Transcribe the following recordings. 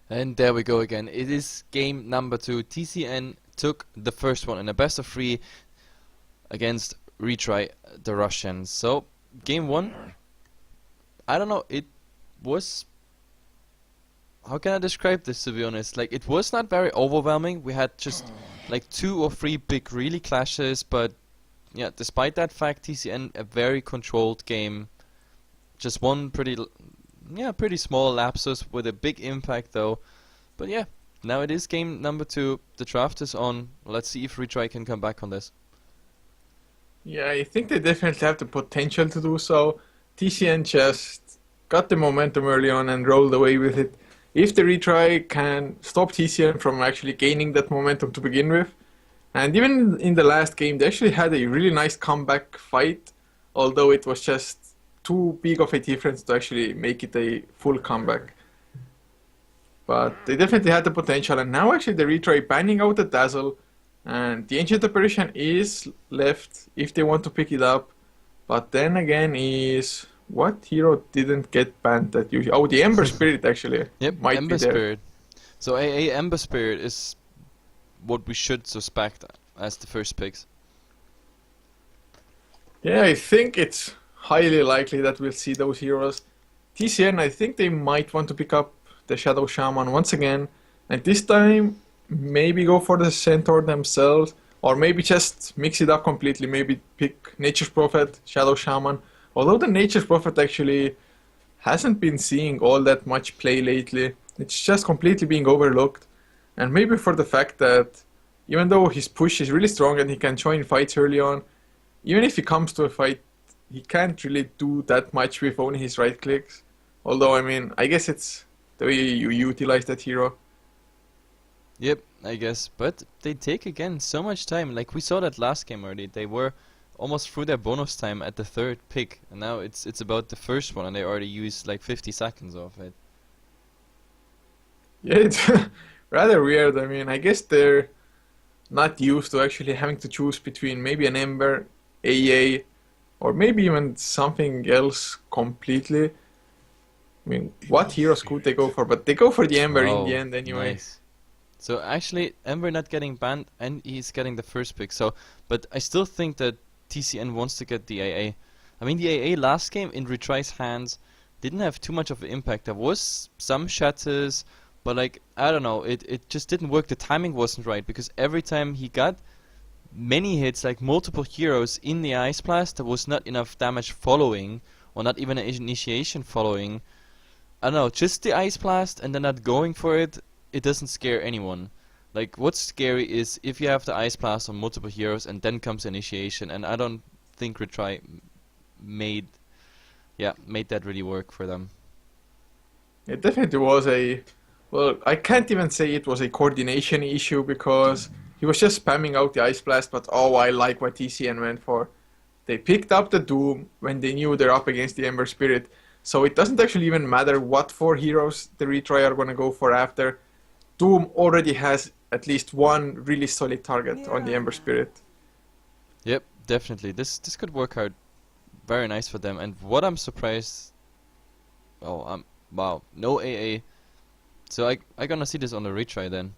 And there we go again. It is game number 2. TCN took the first one in a best of 3 against Retry, the Russians. So, game 1, I don't know, it was... How can I describe this, to be honest? Like, it was not very overwhelming. We had just like 2 or 3 big really clashes, but yeah, despite that fact, TCN a very controlled game. Just one pretty small lapsus with a big impact though. But yeah, now it is game number 2. The draft is on. Let's see if Retry can come back on this. Yeah, I think they definitely have the potential to do so. TCN just got the momentum early on and rolled away with it. If the retry can stop TCN from actually gaining that momentum to begin with, and even in the last game, they actually had a really nice comeback fight, although it was just too big of a difference to actually make it a full comeback. But they definitely had the potential, and now actually the retry banning out the Dazzle, and the Ancient Apparition is left if they want to pick it up. But then again is... What hero didn't get banned that usually? Oh, the Ember Spirit actually Yep, might Ember be there. Spirit. So a Ember Spirit is what we should suspect as the first picks. Yeah, I think it's highly likely that we'll see those heroes. TCN, I think they might want to pick up the Shadow Shaman once again, and this time maybe go for the Centaur themselves, or maybe just mix it up completely. Maybe pick Nature's Prophet, Shadow Shaman. Although the Nature's Prophet actually hasn't been seeing all that much play lately, it's just completely being overlooked. And maybe for the fact that even though his push is really strong and he can join fights early on, even if he comes to a fight, he can't really do that much with only his right clicks. Although, I mean, I guess it's the way you utilize that hero. Yep, I guess. But they take again so much time. Like we saw that last game already. They were almost through their bonus time at the 3rd pick, and now it's about the first one, and they already used like 50 seconds of it. Yeah, it's rather weird. I mean, I guess they're not used to actually having to choose between maybe an Ember, AA, or maybe even something else completely. I mean, what heroes could they go for? But they go for the Ember in the Oh, end anyway. nice. So actually, Ember not getting banned, and he's getting the first pick. So, but I still think that TCN wants to get the AA. I mean, the AA last game in Retry's hands didn't have too much of an impact. There was some shatters, but like, I don't know, it just didn't work. The timing wasn't right, because every time he got many hits, like multiple heroes in the Ice Blast, there was not enough damage following, or not even an initiation following. I don't know, just the Ice Blast and then not going for it, it doesn't scare anyone. Like, what's scary is if you have the Ice Blast on multiple heroes and then comes initiation, and I don't think Retry made that really work for them. It definitely was a... Well, I can't even say it was a coordination issue because he was just spamming out the Ice Blast, but oh, I like what TCN went for. They picked up the Doom when they knew they're up against the Ember Spirit, so it doesn't actually even matter what 4 heroes the retry are gonna go for after. Doom already has at least one really solid target on the Ember Spirit. Yep, definitely. This could work out very nice for them. And what I'm surprised, wow, no AA. So I gonna see this on the retry then.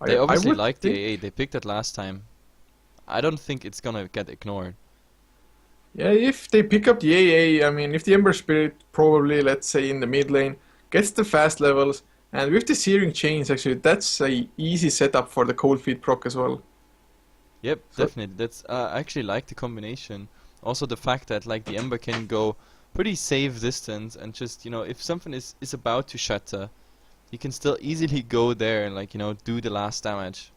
They I obviously would like the think, AA. They picked it last time. I don't think it's gonna get ignored. yeah, if they pick up the AA, I mean, if the Ember Spirit probably, let's say in the mid lane, gets the fast levels, and with the Searing Chains, actually, that's a easy setup for the Cold Feet proc as well. Yep, So definitely. That's I actually like the combination. Also the fact that like the Ember can go pretty safe distance, and just, you know, if something is about to shatter, you can still easily go there and, like, you know, do the last damage.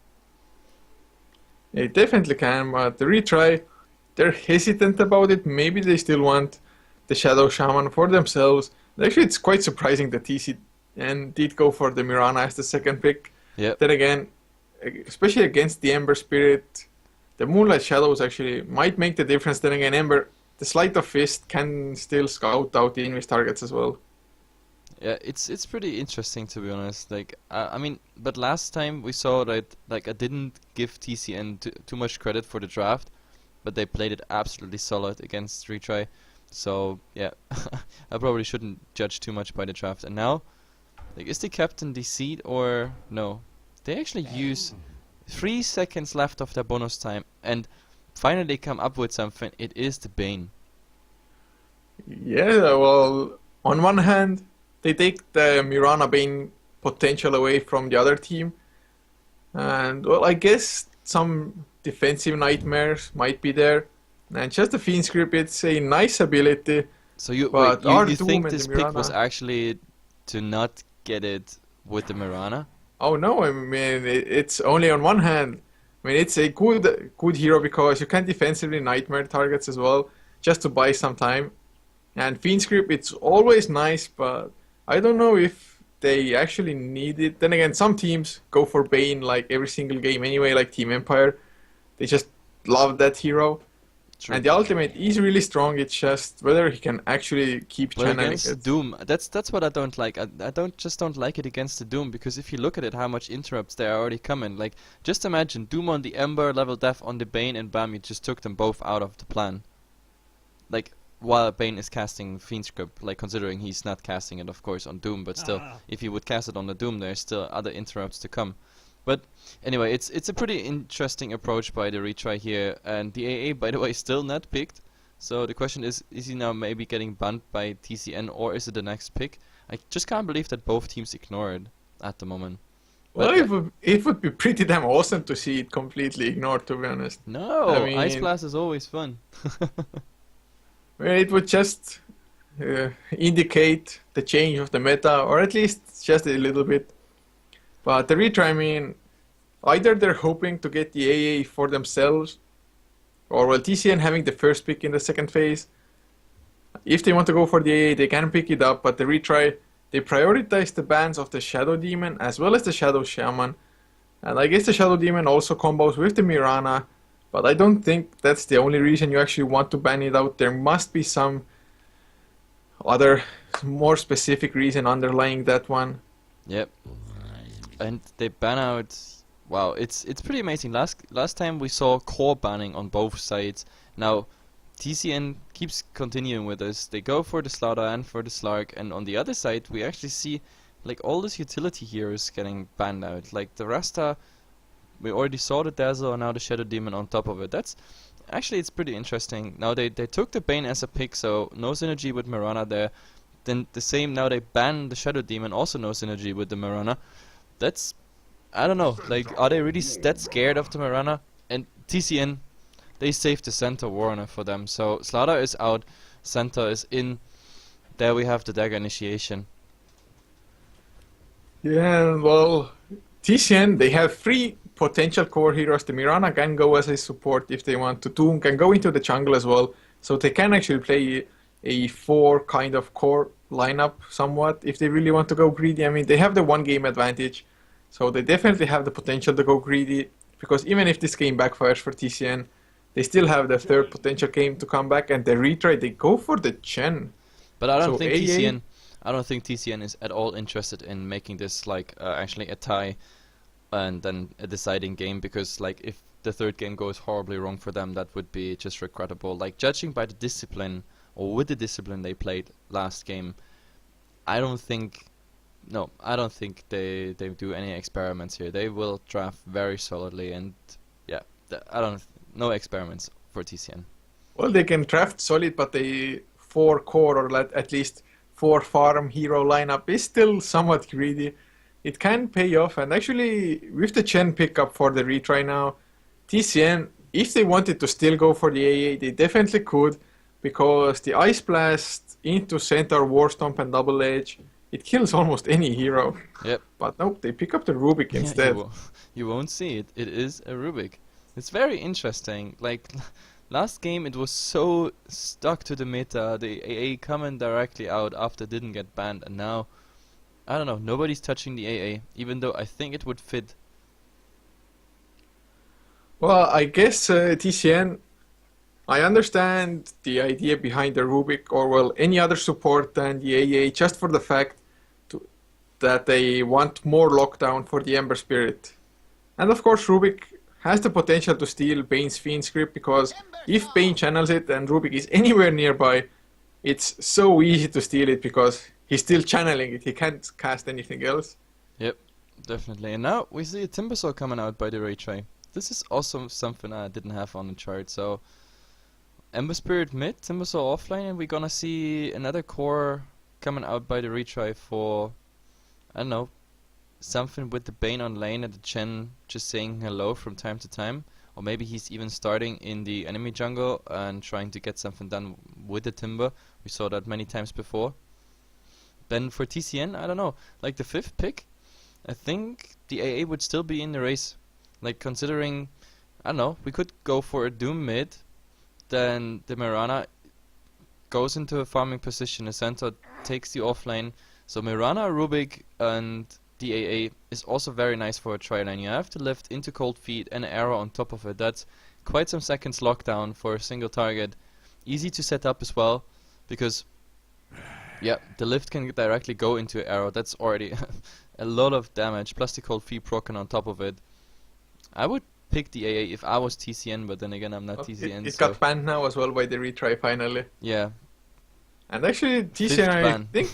they definitely can, but the retry, they're hesitant about it. Maybe they still want the Shadow Shaman for themselves. Actually, it's quite surprising that TCN did go for the Mirana as the second pick. Yep. Then again, especially against the Ember Spirit, the Moonlight Shadows actually might make the difference. Then again, Ember, the Sleight of Fist can still scout out the Invis targets as well. Yeah, it's pretty interesting, to be honest. Like, I mean, but last time we saw that, like, I didn't give TCN too much credit for the draft, but they played it absolutely solid against Retry. So yeah, I probably shouldn't judge too much by the draft. And now Like, is the captain the seed or no? They actually use 3 seconds left of their bonus time and finally come up with something. It is the Bane. Yeah, well, on one hand, they take the Mirana Bane potential away from the other team, and well, I guess some defensive nightmares might be there. And just the Fiend Script, it's a nice ability, So you wait, but our you Doom think and this the pick was Mirana. actually to not get it with the Mirana? Oh no, I mean it's only on one hand. I mean it's a good hero because you can defensively nightmare targets as well, just to buy some time. And Fiend Script, it's always nice, but I don't know if they actually need it. Then again, some teams go for Bane like every single game anyway, like Team Empire. They just love that hero. True. And the ultimate is really strong. It's just whether he can actually keep Well, channeling against it. Doom, that's what I don't like. I don't like it against the Doom because if you look at it, how much interrupts there are already coming. Like, just imagine Doom on the Ember, level death on the Bane, and bam, you just took them both out of the plan. Like, while Bane is casting Fiend Script, like considering he's not casting it, of course, on Doom, but still, if he would cast it on the Doom, there's still other interrupts to come. But anyway, it's a pretty interesting approach by the retry here, and the AA, by the way, is still not picked. So the question is he now maybe getting banned by TCN, or is it the next pick? I just can't believe that both teams ignore it at the moment. Well, But it would be pretty damn awesome to see it completely ignored, to be honest. no, I Ice mean, Blast is always fun. well, it would just indicate the change of the meta, or at least just a little bit. But the retry, I mean, either they're hoping to get the AA for themselves, or well, TCN having the first pick in the second phase. If they want to go for the AA, they can pick it up, but the retry, they prioritize the bans of the Shadow Demon as well as the Shadow Shaman. And I guess the Shadow Demon also combos with the Mirana, but I don't think that's the only reason you actually want to ban it out. There must be some other, more specific reason underlying that one. Yep. And they ban out. Wow, it's pretty amazing. Last time we saw core banning on both sides. Now TCN keeps continuing with this. They go for the Slaughter and for the Slark, and on the other side we actually see like all these utility heroes getting banned out. Like the Rasta, we already saw the Dazzle, and now the Shadow Demon on top of it. That's actually, it's pretty interesting. Now they took the Bane as a pick, so no synergy with Mirana there. Then the same, now they ban the Shadow Demon, also no synergy with the Mirana. That's, I don't know, like, are they really that scared of the Mirana? And TCN, they saved the center Warner for them. So Slaughter is out, center is in. There we have the dagger initiation. Yeah, well, TCN, they have three potential core heroes. The Mirana can go as a support if they want to. Doom can go into the jungle as well. So they can actually play a four kind of core lineup somewhat if they really want to go greedy. I mean, they have the one game advantage. So they definitely have the potential to go greedy. Because even if this game backfires for TCN, they still have the third potential game to come back. And they retry, they go for the Chen. But I don't So think AA TCN is at all interested in making this like actually a tie and then a deciding game, because like if the third game goes horribly wrong for them, that would be just regrettable. Like judging by the discipline or with the discipline they played last game, I don't think they do any experiments here. They will draft very solidly, and yeah, no experiments for TCN. Well, they can draft solid, but a four core or at least four farm hero lineup is still somewhat greedy. It can pay off, and actually, with the Chen pickup for the retry now, TCN, if they wanted to still go for the AA, they definitely could, because the Ice Blast into Centaur, Warstomp, and Double Edge, it kills almost any hero. Yep. But nope, they pick up the Rubik Yeah, instead. you won't see it. It is a Rubik. It's very interesting. Like last game, it was so stuck to the meta. The AA coming directly out after didn't get banned, and now I don't know. Nobody's touching the AA, even though I think it would fit. Well, I guess TCN, I understand the idea behind the Rubik, or well, any other support than the AA, just for the fact that they want more lockdown for the Ember Spirit. And of course, Rubik has the potential to steal Bane's Fiend script, because if Bane channels it and Rubik is anywhere nearby, it's so easy to steal it because he's still channeling it. He can't cast anything else. Yep, definitely. And now we see a Timbersaw coming out by the retry. This is also something I didn't have on the chart. So Ember Spirit mid, Timbersaw offline, and we're gonna see another core coming out by the retry for, I don't know, something with the Bane on lane and the Chen just saying hello from time to time. Or maybe he's even starting in the enemy jungle and trying to get something done with the Timber. We saw that many times before. Then for TCN, I don't know, like the 5th pick, I think the AA would still be in the race. Like considering, I don't know, we could go for a Doom mid, then the Mirana goes into a farming position, a center takes the offlane. So Mirana, Rubik and the AA is also very nice for a tri-lane. You have to lift into cold feet and an arrow on top of it. That's quite some seconds lockdown for a single target. Easy to set up as well, because yeah, the lift can directly go into arrow. That's already a lot of damage, plus the cold feet proccing on top of it. I would pick the AA if I was TCN, but then again I'm not TCN. It so got banned now as well by the retry finally. yeah, And actually TCN, 5th I ban. think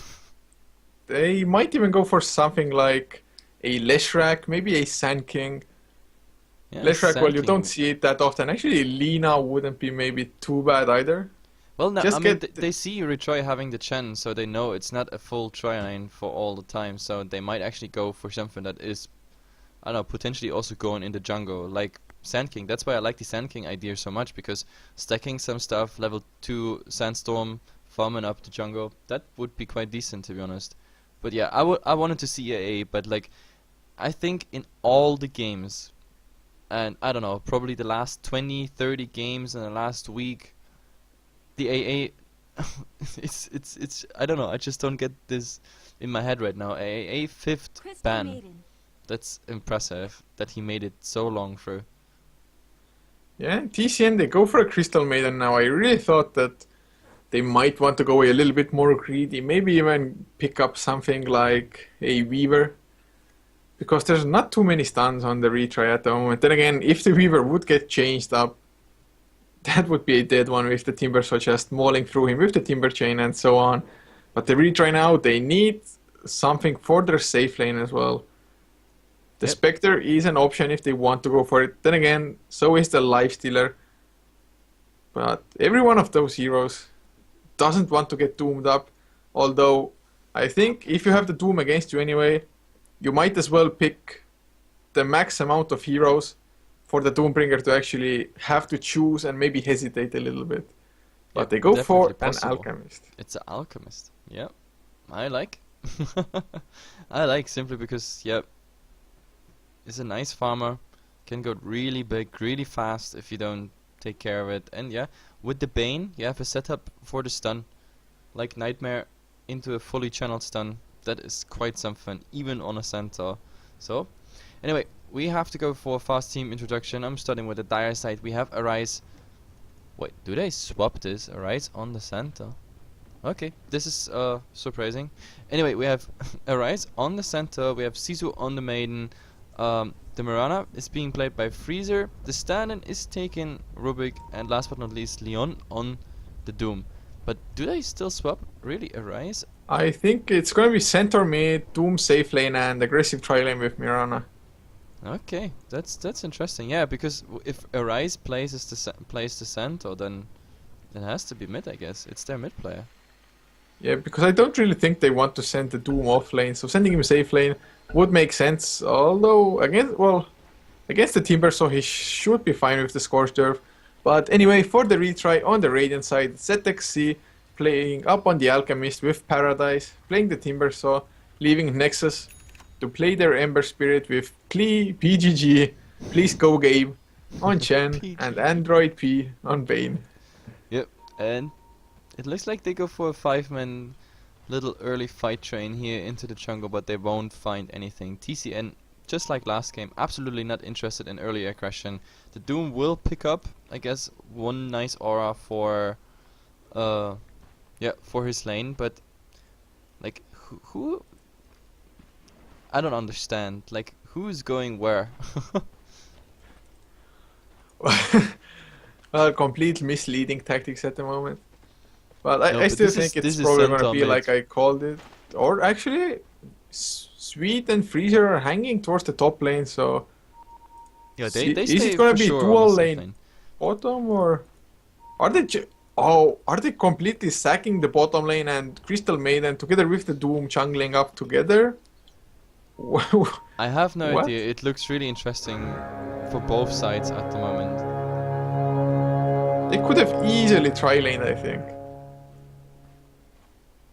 they might even go for something like a Leshrac, maybe a Sand King. Yeah, Leshrac, well, Sand you King. don't see it that often. Actually, Lina wouldn't be maybe too bad either. Well, no, Just I mean, get they see you retry having the Chen, so they know it's not a full tri-lane for all the time, so they might actually go for something that is, I don't know, potentially also going in the jungle, like Sand King. That's why I like the Sand King idea so much, because stacking some stuff, level 2 Sandstorm, farming up the jungle, that would be quite decent, to be honest. But yeah, I wanted to see AA, but like, I think in all the games, and I don't know, probably the last 20, 30 games in the last week, the AA, it's I don't know, I just don't get this in my head right now. AA 5th ban. That's impressive that he made it so long through. Yeah, TCN, they go for a Crystal Maiden now. I really thought that they might want to go a little bit more greedy, maybe even pick up something like a Weaver, because there's not too many stuns on the retry at the moment. Then again, if the Weaver would get changed up, that would be a dead one with the Timbersaw just mauling through him with the Timber Chain and so on. But the retry now, they need something for their safe lane as well. The Yep. Spectre is an option if they want to go for it. Then again, so is the Lifestealer. But every one of those heroes doesn't want to get doomed up. Although, I think if you have the Doom against you anyway, you might as well pick the max amount of heroes for the Doombringer to actually have to choose and maybe hesitate a little bit. But Yep, they go for definitely an possible. Alchemist. It's an alchemist. Yeah, I like. I like simply because it's a nice farmer. Can go really big, really fast if you don't take care of it. And yeah, with the Bane, you have a setup for the stun, like Nightmare into a fully channeled stun. That is quite something, even on a Centaur. So, anyway, we have to go for a fast team introduction. I'm starting with the Dire side. We have Arise. Wait, do they swap this? Arise on the Centaur? Okay, this is surprising. Anyway, we have Arise on the Centaur. We have Sisu on the Maiden. The Mirana is being played by Freezer. The stand-in is taking Rubik, and last but not least, Leon on the Doom. But do they still swap? Really, Arise? I think it's going to be Centaur mid, Doom safe lane, and aggressive tri lane with Mirana. Okay, that's interesting. Yeah, because if Arise plays the Centaur, then it has to be mid, I guess. It's their mid player. Yeah, because I don't really think they want to send the Doom off lane, so sending him safe lane would make sense. Although against the Timbersaw he should be fine with the Scorched Earth. But anyway, for the retry on the Radiant side, ZXC playing up on the Alchemist with Paradise, playing the Timbersaw, leaving Nexus to play their Ember Spirit with Klee, PGG, please go Gabe on Chen, and Android P on Bane. Yep, and it looks like they go for a 5-man little early fight train here into the jungle, but they won't find anything. TCN, just like last game, absolutely not interested in early aggression. The Doom will pick up, I guess, one nice aura for for his lane, but like who I don't understand. Like, who's going where? Well, complete misleading tactics at the moment. But No, I but still this is think it's this is probably gonna Centaur be mid. like I called it. Or actually, Sweet and Freezer are hanging towards the top lane, so Yeah, they is it stay gonna for be sure on the dual safe lane lane. bottom or are they? Oh, are they completely sacking the bottom lane and Crystal Maiden together with the Doom jungling up together? I have no What? idea. It looks really interesting for both sides at the moment. They could have easily tri-laned, I think.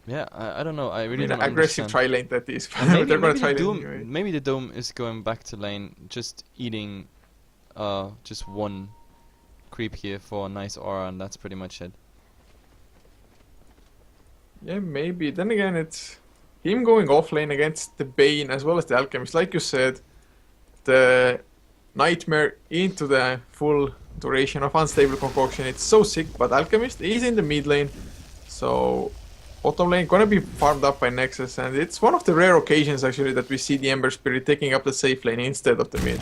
Yeah, I don't know. I I really mean, don't aggressive understand. tri-lane that is, And but maybe they're gonna maybe the tri-lane Doom anyway. maybe the Dome is going back to lane, just eating just one creep here for a nice aura, and that's pretty much it. Yeah, maybe. Then again, it's him going off lane against the Bane as well as the Alchemist. Like you said, the Nightmare into the full duration of Unstable Concoction. It's so sick, but Alchemist is in the mid lane, so bottom lane gonna be farmed up by Nexus, and it's one of the rare occasions actually that we see the Ember Spirit taking up the safe lane instead of the mid.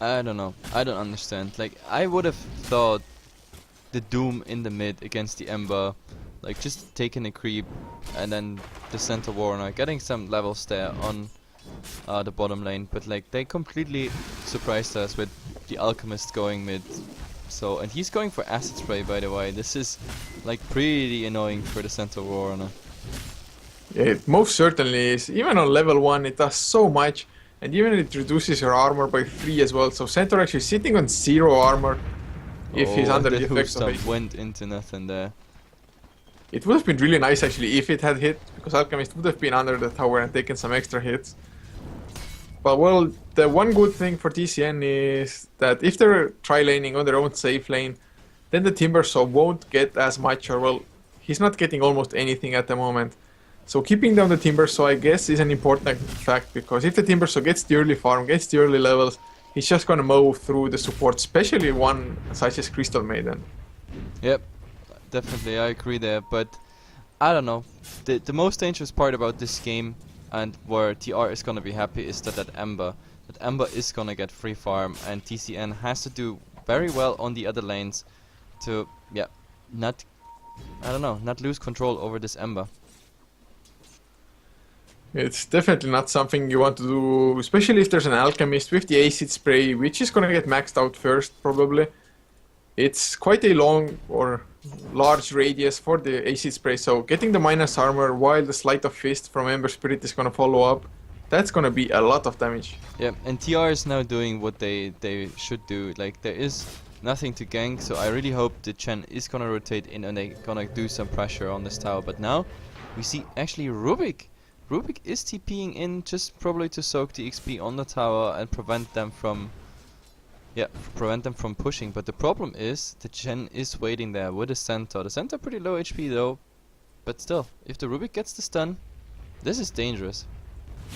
I don't know. I don't understand. Like, I would have thought the Doom in the mid against the Ember, like just taking a creep and then the center Warner, getting some levels there on the bottom lane, but like they completely surprised us with the Alchemist going mid. So, and he's going for Acid Spray, by the way. This is like pretty annoying for the center Warner. Yeah, it most certainly is. Even on level 1, it does so much, and even it reduces your armor by 3 as well. So Centaur actually sitting on 0 armor if he's Oh, under the the hoof effects of stomp it. went into nothing there. It would have been really nice actually if it had hit, because Alchemist would have been under the tower and taken some extra hits. But well, the one good thing for TCN is that if they're tri-laning on their own safe lane, then the Timbersaw won't get as much, or well, he's not getting almost anything at the moment. So keeping down the Timbersaw, I guess, is an important fact, because if the Timbersaw gets the early farm, gets the early levels, he's just gonna mow through the support, especially one such as Crystal Maiden. Yep, definitely, I agree there, but I don't know. The most dangerous part about this game, and where TR is gonna be happy, is that Ember is gonna get free farm, and TCN has to do very well on the other lanes to, yeah, not, I don't know, not lose control over this Ember. It's definitely not something you want to do, especially if there's an Alchemist with the Acid Spray, which is gonna get maxed out first, probably. It's quite a long or large radius for the Acid Spray, so getting the minus armor while the Sleight of Fist from Ember Spirit is gonna follow up, that's gonna be a lot of damage. Yeah, and TR is now doing what they should do. Like, there is nothing to gank, so I really hope the Chen is gonna rotate in and they're gonna do some pressure on this tower. But now we see actually Rubik. Rubik is TPing in just probably to soak the XP on the tower and prevent them from pushing. But the problem is the Chen is waiting there with the Centaur. The Centaur pretty low HP though, but still, if the Rubik gets the stun, this is dangerous.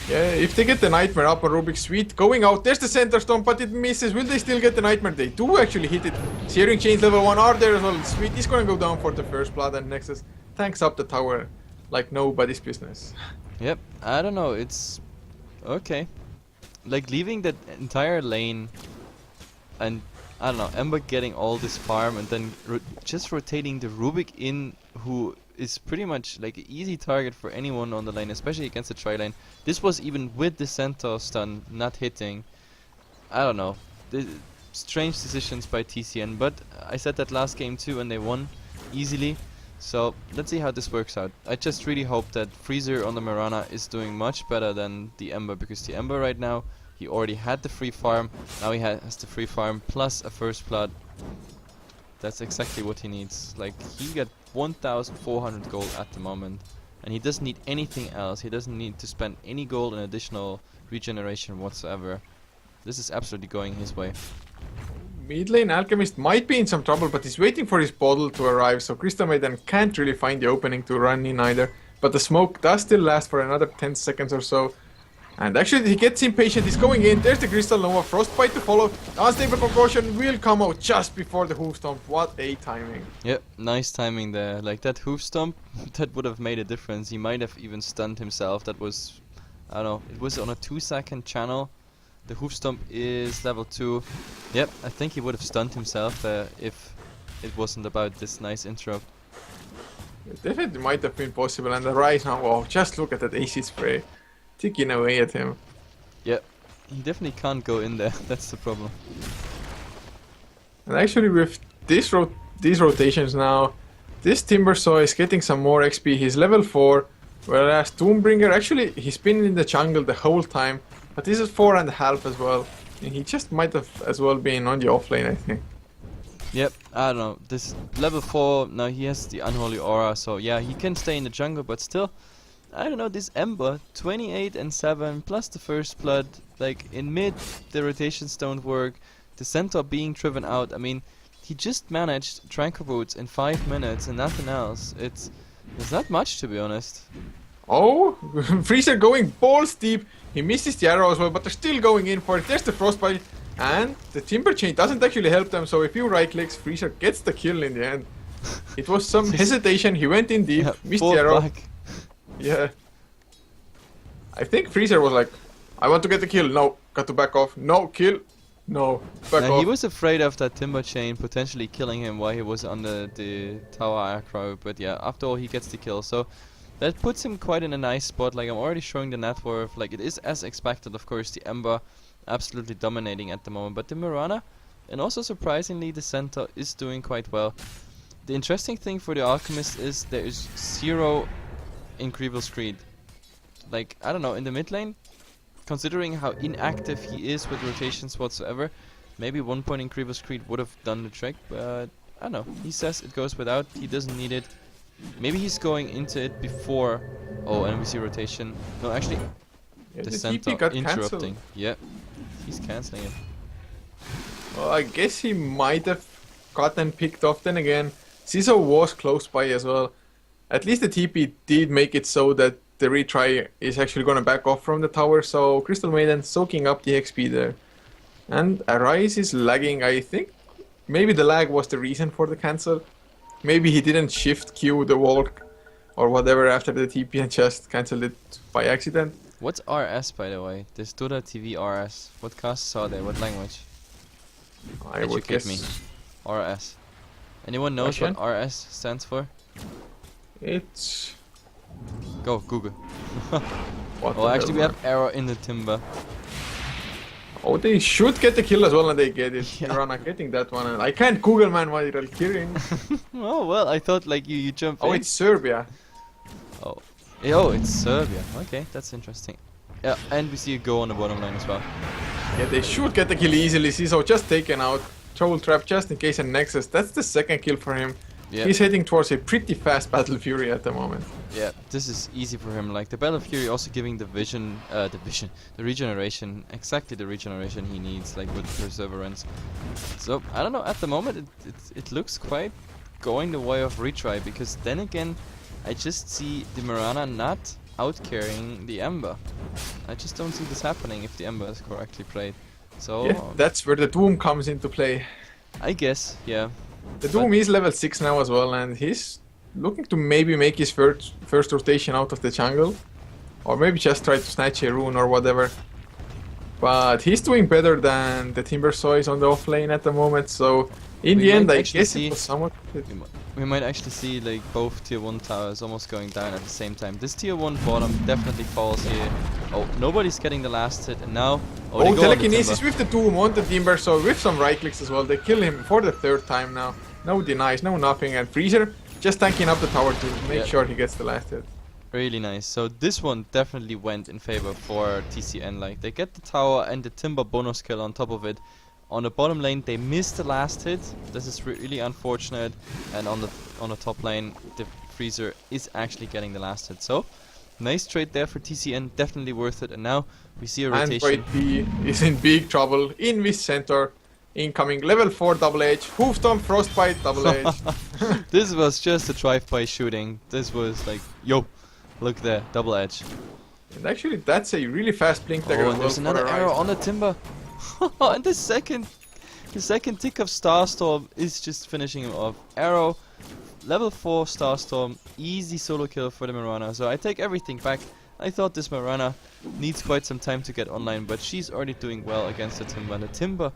Yeah, if they get the Nightmare up on Rubik's Sweet, going out, there's the Center Storm, but it misses. Will they still get the Nightmare? They do actually hit it. Searing Chains level 1 are there as well. Sweet is gonna go down for the first blood, and Nexus tanks up the tower like nobody's business. Yep, I don't know, it's okay. Like, leaving that entire lane and, I don't know, Ember getting all this farm and then just rotating the Rubik in, who is pretty much like an easy target for anyone on the lane, especially against the tri-lane. This was even with the Centaur stun not hitting. I don't know. Strange decisions by TCN, but I said that last game too and they won easily. So let's see how this works out. I just really hope that Freezer on the Mirana is doing much better than the Ember, because the Ember right now, he already had the free farm, now he has the free farm plus a first blood. That's exactly what he needs. Like, he got 1,400 gold at the moment, and he doesn't need anything else. He doesn't need to spend any gold in additional regeneration whatsoever. This is absolutely going his way. Mid lane Alchemist might be in some trouble, but he's waiting for his bottle to arrive, so Crystal Maiden can't really find the opening to run in either. But the smoke does still last for another 10 seconds or so. And actually he gets impatient, he's going in, there's the Crystal Nova, Frostbite to follow. Unstable Concussion will come out just before the Hoof Stomp. What a timing. Yep, nice timing there. Like, that hoof stomp, that would have made a difference. He might have even stunned himself. That was, I don't know, it was on a 2-second channel. The hoof stomp is level 2. Yep, I think he would have stunned himself if it wasn't about this nice interrupt. It definitely might have been possible. And the Rise now, oh, just look at that AC spray. Ticking away at him. Yeah, he definitely can't go in there. That's the problem. And actually with these rotations now, this Timbersaw is getting some more XP. He's level 4, whereas Doombringer, actually, he's been in the jungle the whole time, but this is 4.5 as well. And he just might have as well been on the offlane, I think. Yep, I don't know. This level 4, now he has the Unholy Aura, so yeah, he can stay in the jungle, but still, I don't know, this Ember, 28 and 7, plus the First Blood, like in mid, the rotations don't work, the Centaur being driven out, I mean, he just managed Tranquil Boots in 5 minutes and nothing else. It's not much, to be honest. Oh, Freezer going balls deep. He misses the arrow as well, but they're still going in for it. There's the Frostbite, and the Timber Chain doesn't actually help them, so if you right-clicks, Freezer gets the kill in the end. It was some hesitation, he went in deep, Yeah, missed the arrow. back. Yeah. I think Freezer was like, I want to get the kill. No, got to back off. No, kill. No, back Now, off. he was afraid of that Timber Chain potentially killing him while he was under the tower aggro, but yeah, after all he gets the kill, so that puts him quite in a nice spot. Like, I'm already showing the net worth, like it is as expected, of course, the Ember absolutely dominating at the moment, but the Mirana, and also surprisingly the Centaur, is doing quite well. The interesting thing for the Alchemist is there is 0 in Grievous Creed. Like, I don't know, in the mid lane, considering how inactive he is with rotations whatsoever, maybe 1 point in Grievous Creed would have done the trick, but I don't know. He says it goes without, he doesn't need it. Maybe he's going into it before. Oh, and we see rotation. No, actually, Yeah, the the Centaur TP got interrupting. cancelled. Yeah, he's cancelling it. Well, I guess he might have gotten picked off. Then again, Ciso was close by as well. At least the TP did make it so that the retry is actually going to back off from the tower. So Crystal Maiden soaking up the XP there. And Arise is lagging, I think. Maybe the lag was the reason for the cancel. Maybe he didn't shift Q the wall or whatever after the TP and just cancelled it by accident. What's RS, by the way? This Dota TV RS. What casts are they? What language? I would Educate guess me. RS. Anyone knows Russian? what RS stands for? It's... Go, Google. What Oh, the actually we hell, have error in the Timber. Oh, they should get the kill as well, and they get it. Yeah. Mirana getting that one, and I can't Google, man, while you're killing. Oh, well, I thought like you jump Oh, in. it's Serbia. Oh, it's Serbia. Okay, that's interesting. Yeah, and we see a go on the bottom line as well. Yeah, they should get the kill easily. Ciso just taken out. Troll Trap just in case a Nexus. That's the second kill for him. Yeah. He's heading towards a pretty fast Battle Fury at the moment. Yeah, this is easy for him. Like the Battle Fury also giving the the regeneration, exactly the regeneration he needs, like with Perseverance. So I don't know. At the moment, it looks quite going the way of retry, because then again, I just see the Mirana not out carrying the Ember. I just don't see this happening if the Ember is correctly played. So Yeah, that's where the Doom comes into play. I guess, yeah. The Doom is level 6 now as well, and he's looking to maybe make his first rotation out of the jungle. Or maybe just try to snatch a rune or whatever. But he's doing better than the Timbersaw is on the offlane at the moment, so in We the end might I actually guess see- it was somewhat... We might actually see like both tier 1 towers almost going down at the same time. This tier 1 bottom definitely falls here. Oh, nobody's getting the last hit, and now... Oh, they go on the telekinesis Timber. with the Doom on the Timbersaw with some right clicks as well. They kill him for the 3rd time now. No denies, no nothing, and Freezer just tanking up the tower to make Yeah. sure he gets the last hit. Really nice. So this one definitely went in favor for TCN. Like they get the tower and the Timber bonus kill on top of it. On the bottom lane, they missed the last hit. This is really unfortunate. And on the top lane, the Freezer is actually getting the last hit. So nice trade there for TCN. Definitely worth it. And now we see a And rotation. White P is in big trouble in this center. Incoming level 4 double edge, Hoofstomp, Frostbite, double edge. This was just a drive-by shooting. This was like, yo, look there, double edge. And actually, that's a really fast blink dagger Oh, as and well there's for another Arise. arrow on the Timber. And the second tick of Starstorm is just finishing him off. Arrow, level 4 Starstorm, easy solo kill for the Mirana. So I take everything back. I thought this Mirana needs quite some time to get online, but she's already doing well against the Timber. And the Timber,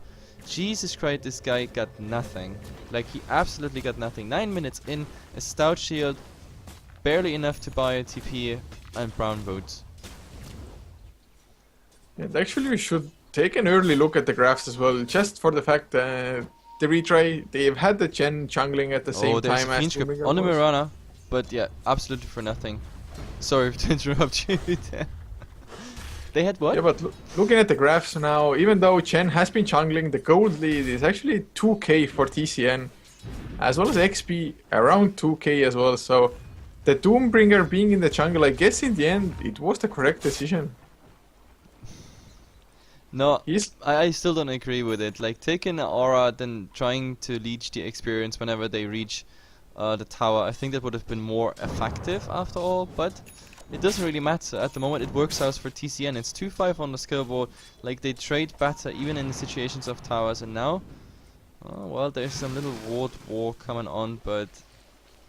Jesus Christ, this guy got nothing. Like, he absolutely got nothing. 9 minutes in, a stout shield, barely enough to buy a TP and brown boots. And actually, we should take an early look at the graphs as well, just for the fact that the retry, they've had the Chen jungling at the same there's time a as clean script Doombringer on the was. Mirana, but yeah, absolutely for nothing. Sorry to interrupt you there. They had what? Yeah, but looking at the graphs now, even though Chen has been jungling, the gold lead is actually 2k for TCN, as well as XP around 2k as well. So the Doombringer being in the jungle, I guess in the end, it was the correct decision. No, He's I still don't agree with it. Like taking an aura, then trying to leech the experience whenever they reach the tower. I think that would have been more effective after all, but it doesn't really matter. At the moment it works out for TCN. It's 2-5 on the skill board. Like they trade better even in the situations of towers, and now, oh, well, there's some little ward war coming on, but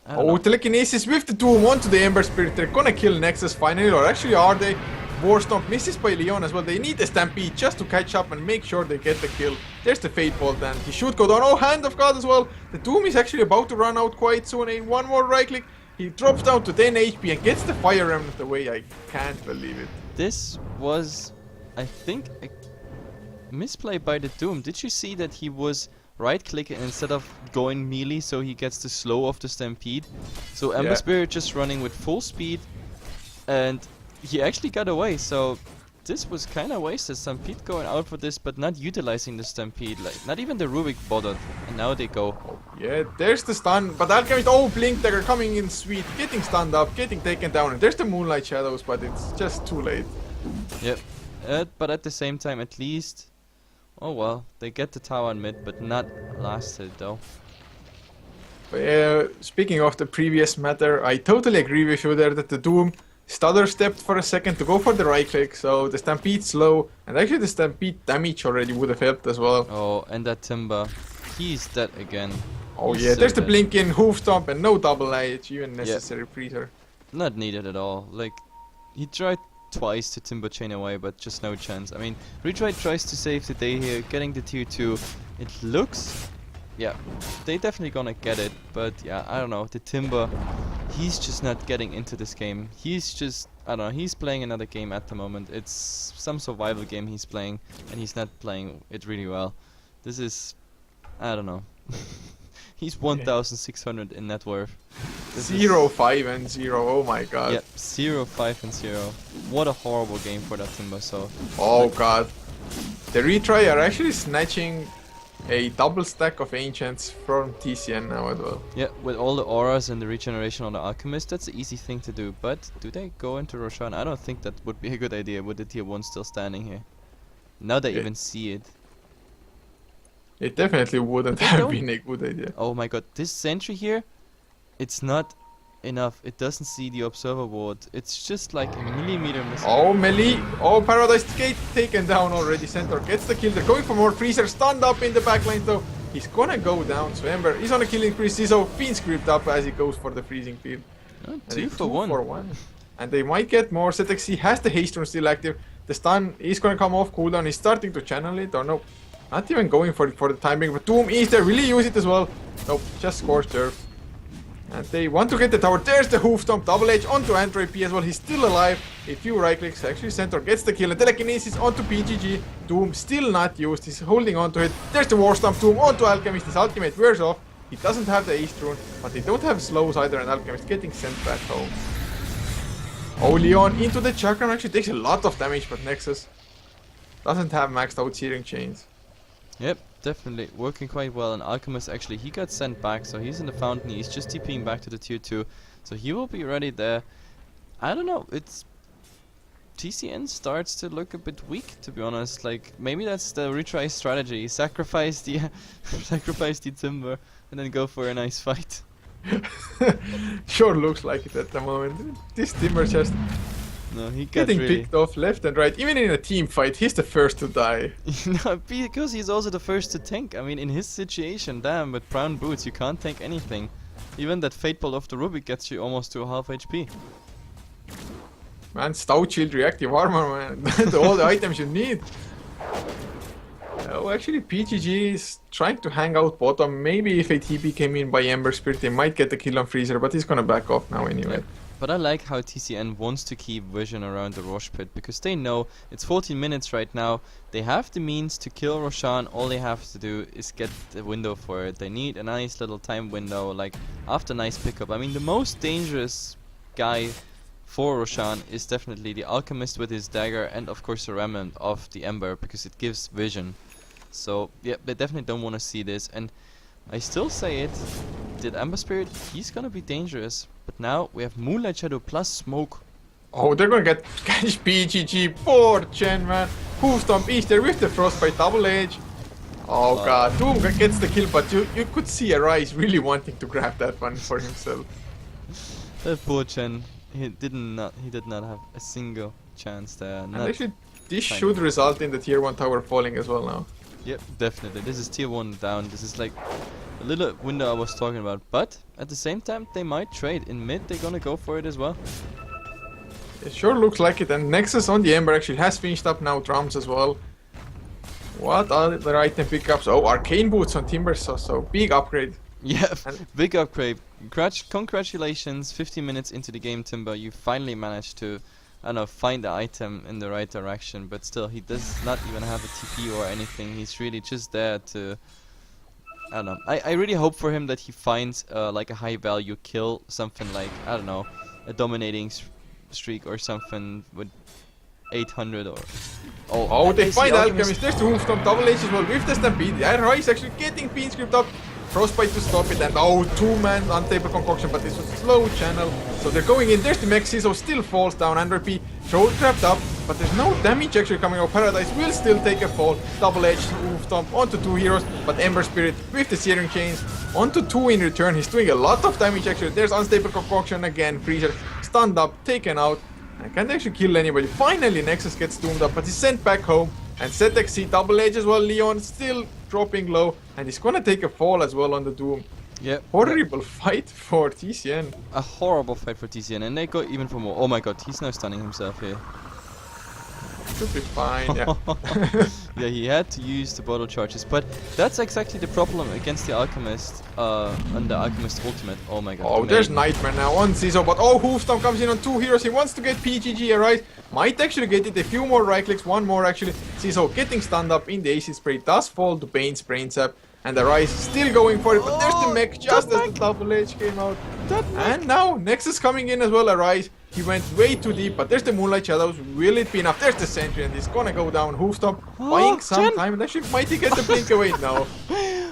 I don't know. telekinesis with the Doom onto the Ember Spirit. They're gonna kill Nexus finally, or actually are they? War Stomp misses by Leon as well. They need the Stampede just to catch up and make sure they get the kill. There's the Fate Bolt, and he should go down. Oh, Hand of God as well. The Doom is actually about to run out quite soon. And one more right click. He drops down to 10 HP and gets the Fire Remnant away. I can't believe it. This was, I think, a misplay by the Doom. Did you see that he was right-clicking instead of going melee, so he gets the slow of the Stampede? So Ember Yeah. Spirit just running with full speed, and he actually got away. So this was kind of wasted. Stampede going out for this, but not utilizing the Stampede. Like not even the Rubik bothered. And now they go. Yeah, there's the stun, but Alchemist, oh, Blink Dagger coming in sweet, getting stunned up, getting taken down, and there's the Moonlight Shadows, but it's just too late. Yep. But at the same time, at least, oh well, they get the tower in mid, but not last hit though. Speaking of the previous matter, I totally agree with you there that the Doom stutter stepped for a second to go for the right click, so the Stampede slow, and actually the Stampede damage already would have helped as well. Oh, and that Timber, he's dead again. Oh He's yeah, so there's the dead. blink in, hoof stomp, and no double edge, even necessary freezer. Not needed at all. Like, he tried twice to Timber chain away, but just no chance. I mean, Retry tries to save the day here, getting the tier 2. It looks, yeah, they definitely gonna get it, but yeah, I don't know. The Timber, he's just not getting into this game. He's just, I don't know, he's playing another game at the moment. It's some survival game he's playing, and he's not playing it really well. This is, I don't know. He's 1,600 in net worth. This is- 0, 5, and 0, oh my god. Yep, 0, 5, and 0. What a horrible game for that Timber. So, Oh god. The retry are actually snatching a double stack of Ancients from TCN now as well. yeah, with all the auras and the regeneration on the Alchemist, that's an easy thing to do. But do they go into Roshan? I don't think that would be a good idea with the tier 1 still standing here. Now they Yeah. even see it. It definitely wouldn't They have don't- been a good idea. Oh my god, this sentry here, it's not enough. It doesn't see the observer ward. It's just like a millimeter missing. Oh, melee. Oh, Paradise Gate taken down already. Centaur gets the kill. They're going for more freezer. Stunned up in the backline though. He's gonna go down. So Ember is on a killing spree. Ciso Fiend script up as he goes for the freezing field. Oh, And 2 it's for 1. And they might get more. ZXC has the haste rune still active. The stun is gonna come off cooldown. He's starting to channel it. Or no, not even going for it for the timing. But Doom is there. Really use it as well. Nope, just Scorched Earth. And they want to get the tower. There's the hoof stomp. Double edge onto Android P as well. He's still alive. A few right clicks. Actually, Centaur gets the kill. And telekinesis onto PGG. Doom still not used. He's holding on to it. There's the war stomp. Doom onto Alchemist. His ultimate wears off. He doesn't have the ace rune, but they don't have slows either. And Alchemist getting sent back home. Oh, Leon into the chakra actually takes a lot of damage, but Nexus doesn't have maxed out Searing Chains. Yep, definitely working quite well. And Alchemist actually, he got sent back, so he's in the fountain. He's just TPing back to the tier 2, so he will be ready there. I don't know, it's TCN starts to look a bit weak, to be honest. Like maybe that's the retry strategy. Sacrifice the sacrifice the Timber and then go for a nice fight. Sure looks like it at the moment. This Timber just No, he got getting really picked off left and right. Even in a team fight, he's the first to die. no, because he's also the first to tank. I mean, in his situation, damn, with brown boots, you can't tank anything. Even that Fate Bolt off the Rubik gets you almost to a half HP. Man, Stout Shield, Reactive Armor, man. All the items you need. Oh, actually, PGG is trying to hang out bottom. Maybe if a TP came in by Ember Spirit, they might get the kill on Freezer, but he's gonna back off now anyway. But I like how TCN wants to keep vision around the Roche pit, because they know it's 14 minutes right now. They have the means to kill Roshan. All they have to do is get the window for it. They need a nice little time window, like after nice pickup. I mean, the most dangerous guy for Roshan is definitely the Alchemist with his dagger, and of course the remnant of the Ember, because it gives vision. So yeah, they definitely don't want to see this. And I still say it, the Ember Spirit, he's gonna be dangerous. But now we have Moonlight Shadow plus Smoke. Oh, they're gonna get catch BGG. Poor Chen, man. Hoofstomp is there with the Frostbite double edge. Oh god, Doom gets the kill, but you could see Arise really wanting to grab that one for himself. That poor Chen, he did not have a single chance there. And actually, this should result in the tier 1 tower falling as well now. Yep, definitely. This is tier 1 down. This is like a little window I was talking about. But at the same time, they might trade. In mid, they're gonna go for it as well. It sure looks like it. And Nexus on the Ember actually has finished up now drums as well. What other item pickups? Oh, Arcane Boots on Timber, so big upgrade. Yeah, big upgrade. Congratulations, 15 minutes into the game, Timber. You finally managed to, I don't know, find the item in the right direction. But still, he does not even have a TP or anything. He's really just there to, I don't know. I really hope for him that he finds like a high value kill. Something like, I don't know, a dominating streak or something with 800 or... Oh, they find Alchemist. There's the Hoofstomp double H as well with the Stampede. Rise actually getting Bean Script up. Frostbite to stop it, and oh, 2-man unstable concoction, but this was a slow channel. So they're going in. There's the Mexi, so still falls down. Andrew P. Shoulder trapped up, but there's no damage actually coming out. Paradise will still take a fall. Double Edge, Hoofstomp onto 2 heroes, but Ember Spirit with the Searing Chains onto 2 in return. He's doing a lot of damage actually. There's unstable concoction again. Freezer stunned up, taken out, and can't actually kill anybody. Finally, Nexus gets doomed up, but he's sent back home. And ZXC double edge as well. Leon still dropping low, and he's gonna take a fall as well on the Doom. Yeah. Horrible fight for TCN. A horrible fight for TCN, and they go even for more. Oh my god, he's now stunning himself here. Should be fine, yeah. Yeah, he had to use the bottle charges, but that's exactly the problem against the Alchemist, on the Alchemist ultimate. Oh my god. Oh, there's Nightmare now on Ciso, but oh, Hoofstomp comes in on 2 heroes. He wants to get PGG, right? Might actually get it. A few more right clicks, 1 more actually. Ciso getting stunned up in the acid spray, does fall to Bane's Brain Sap, and the Rise still going for it, but there's the mech just as the double edge came out. And now Nexus coming in as well. Arise. He went way too deep, but there's the Moonlight Shadows. Will it be enough? There's the Sentry, and he's gonna go down. Hoofstomp buying some time, and actually might he get the blink away now.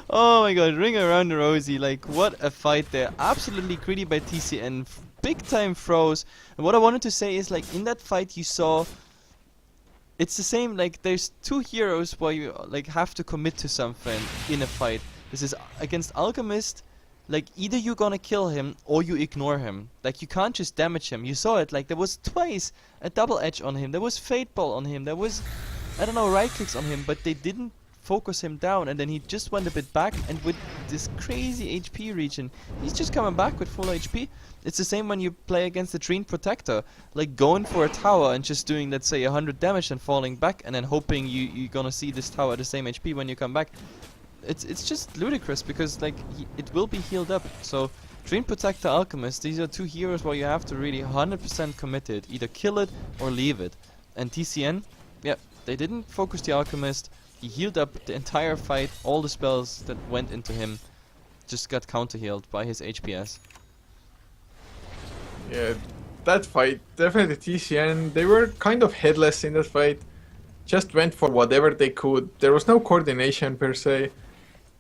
Oh my god, ring around the rosy. Like, what a fight there. Absolutely greedy by TCN. Big time throws. And what I wanted to say is, like, in that fight you saw, it's the same, like, there's 2 heroes where you, like, have to commit to something in a fight. This is against Alchemist. Like, either you're gonna kill him or you ignore him. Like, you can't just damage him. You saw it, like, there was twice a double edge on him. There was Fate Ball on him. There was, I don't know, right clicks on him, but they didn't focus him down, and then he just went a bit back, and with this crazy HP region, he's just coming back with full HP. It's the same when you play against the Dream Protector, like going for a tower and just doing, let's say, 100 damage and falling back, and then hoping you're gonna see this tower at the same HP when you come back. It's just ludicrous, because like it will be healed up. So Dream Protector, Alchemist, these are 2 heroes where you have to really 100% commit it, either kill it or leave it. And TCN, yeah, they didn't focus the Alchemist. He healed up the entire fight. All the spells that went into him just got counter healed by his HPS. Yeah, that fight, definitely TCN, they were kind of headless in that fight. Just went for whatever they could. There was no coordination per se.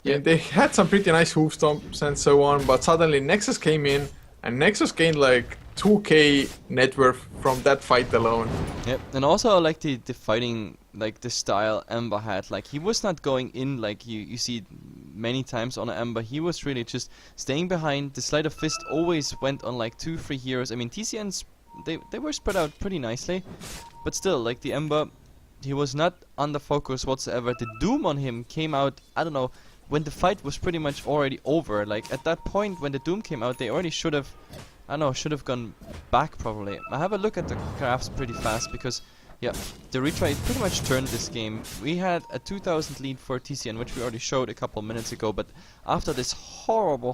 Yeah, they had some pretty nice Hoofstomps and so on, but suddenly Nexus came in, and Nexus gained like 2k net worth from that fight alone. Yep, and also I like the fighting, like the style Ember had. Like, he was not going in like you see many times on Ember. He was really just staying behind. The Sleight of Fist always went on like 2-3 heroes. I mean, TCN's, they were spread out pretty nicely, but still, like the Ember, he was not under focus whatsoever. The Doom on him came out, I don't know, when the fight was pretty much already over. Like, at that point when the Doom came out, they already should have, I don't know, should have gone back probably. I have a look at the graphs pretty fast, because yeah, the retry pretty much turned this game. We had a 2000 lead for TCN, which we already showed a couple minutes ago, but after this horrible